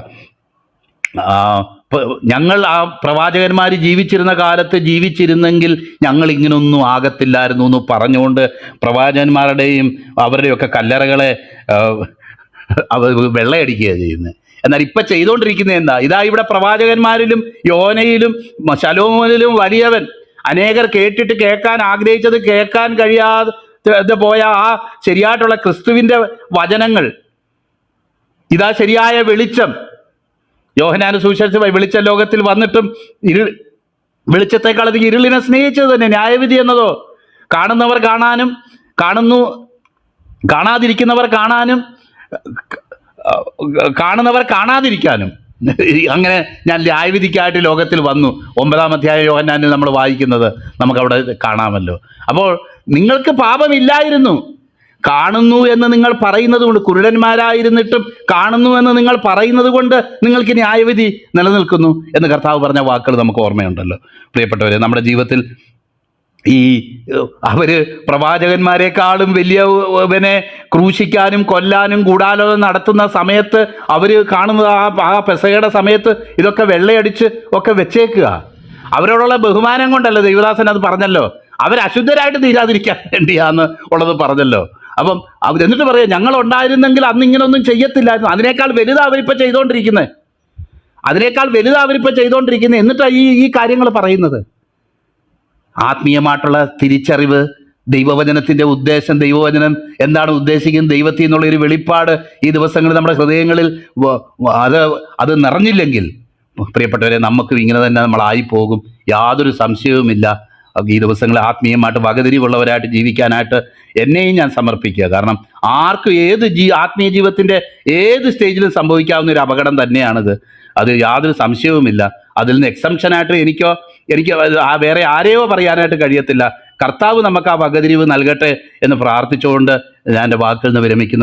ഞങ്ങൾ ആ പ്രവാചകന്മാർ ജീവിച്ചിരുന്ന കാലത്ത് ജീവിച്ചിരുന്നെങ്കിൽ ഞങ്ങൾ ഇങ്ങനൊന്നും ആകത്തില്ലായിരുന്നു എന്ന് പറഞ്ഞുകൊണ്ട് പ്രവാചകന്മാരുടെയും അവരുടെയൊക്കെ കല്ലറകളെ വെള്ളയടിക്കുകയാണ് ചെയ്യുന്നത്. എന്നാൽ ഇപ്പം ചെയ്തുകൊണ്ടിരിക്കുന്നത് എന്താ? ഇതാ ഇവിടെ പ്രവാചകന്മാരിലും യോനയിലും ശലോമോനിലും വലിയവൻ, അനേകർ കേട്ടിട്ട് കേൾക്കാൻ ആഗ്രഹിച്ചത് കേൾക്കാൻ കഴിയാതെ പോയ ആ ശരിയായിട്ടുള്ള ക്രിസ്തുവിൻ്റെ വചനങ്ങൾ, ഇതാ ശരിയായ വെളിച്ചം. യോഹന്നാൻ സുവിശേഷം വെളിച്ച ലോകത്തിൽ വന്നിട്ടും വെളിച്ചത്തെക്കാൾ അധികം ഇരുളിനെ സ്നേഹിച്ചത് തന്നെ. ന്യായവിധി എന്നതോ കാണുന്നവർ കാണാനും കാണാതിരിക്കുന്നവർ കാണാനും കാണുന്നവർ കാണാതിരിക്കാനും, അങ്ങനെ ഞാൻ ന്യായവിധിക്കായിട്ട് ലോകത്തിൽ വന്നു. 9-ാം അധ്യായം യോഹന്നാനിൽ നമ്മൾ വായിക്കുന്നത് നമുക്കവിടെ കാണാമല്ലോ. അപ്പോൾ നിങ്ങൾക്ക് പാപമില്ലായിരുന്നു, കാണുന്നു എന്ന് നിങ്ങൾ പറയുന്നത് കൊണ്ട്, കുരുടന്മാരായിരുന്നിട്ടും കാണുന്നു എന്ന് നിങ്ങൾ പറയുന്നത് കൊണ്ട് നിങ്ങൾക്ക് ന്യായവിധി നിലനിൽക്കുന്നു എന്ന് കർത്താവ് പറഞ്ഞ വാക്കുകൾ നമുക്ക് ഓർമ്മയുണ്ടല്ലോ. പ്രിയപ്പെട്ടവരെ, നമ്മുടെ ജീവിതത്തിൽ അവർ പ്രവാചകന്മാരെക്കാളും വലിയവനെ ക്രൂശിക്കാനും കൊല്ലാനും ഗൂഢാലോചന നടത്തുന്ന സമയത്ത് അവർ കാണുന്നത് ആ പെസഹയുടെ സമയത്ത് ഇതൊക്കെ വെള്ളയടിച്ച് ഒക്കെ വെച്ചേക്കുക. അവരോടുള്ള ബഹുമാനം കൊണ്ടല്ലോ ദൈവദാസൻ അത് പറഞ്ഞല്ലോ. അവരശുദ്ധരായിട്ട് തീരാതിരിക്കാൻ വേണ്ടിയാന്ന് ഉള്ളത് പറഞ്ഞല്ലോ. അപ്പം എന്നിട്ട് പറയാം, ഞങ്ങളുണ്ടായിരുന്നെങ്കിൽ അന്ന് ഇങ്ങനൊന്നും ചെയ്യത്തില്ലായിരുന്നു. അതിനേക്കാൾ വലുതാണ് അവരിപ്പോൾ ചെയ്തുകൊണ്ടിരിക്കുന്നത്. അതിനേക്കാൾ വലുതാ അവരിപ്പോൾ ചെയ്തുകൊണ്ടിരിക്കുന്നത്. എന്നിട്ടാണ് ഈ കാര്യങ്ങൾ പറയുന്നത്. ആത്മീയമായിട്ടുള്ള തിരിച്ചറിവ്, ദൈവവചനത്തിൻ്റെ ഉദ്ദേശം, ദൈവവചനം എന്താണ് ഉദ്ദേശിക്കുന്നത്, ദൈവത്തിൽ നിന്നുള്ള ഒരു വെളിപ്പാട് ഈ ദിവസങ്ങളിൽ നമ്മുടെ ഹൃദയങ്ങളിൽ അത് നിറഞ്ഞില്ലെങ്കിൽ പ്രിയപ്പെട്ടവരെ, നമുക്കും ഇങ്ങനെ തന്നെ നമ്മളായി പോകും. യാതൊരു സംശയവുമില്ല. ഈ ദിവസങ്ങളിൽ ആത്മീയമായിട്ട് വകതിരിവുള്ളവരായിട്ട് ജീവിക്കാനായിട്ട് എന്നെയും ഞാൻ സമർപ്പിക്കുക. കാരണം ആർക്കും ആത്മീയ ജീവിതത്തിൻ്റെ ഏത് സ്റ്റേജിലും സംഭവിക്കാവുന്ന ഒരു അപകടം തന്നെയാണിത്. അത് യാതൊരു സംശയവുമില്ല. അതിൽ നിന്ന് എക്സംഷനായിട്ട് എനിക്ക് വേറെ ആരെയോ പറയാനായിട്ട് കഴിയത്തില്ല. കർത്താവ് നമുക്ക് ആ വകതിരിവ് നൽകട്ടെ എന്ന് പ്രാർത്ഥിച്ചുകൊണ്ട് ഞാൻ എൻ്റെ വാക്കുകളിൽ നിന്ന് വിരമിക്കുന്നു.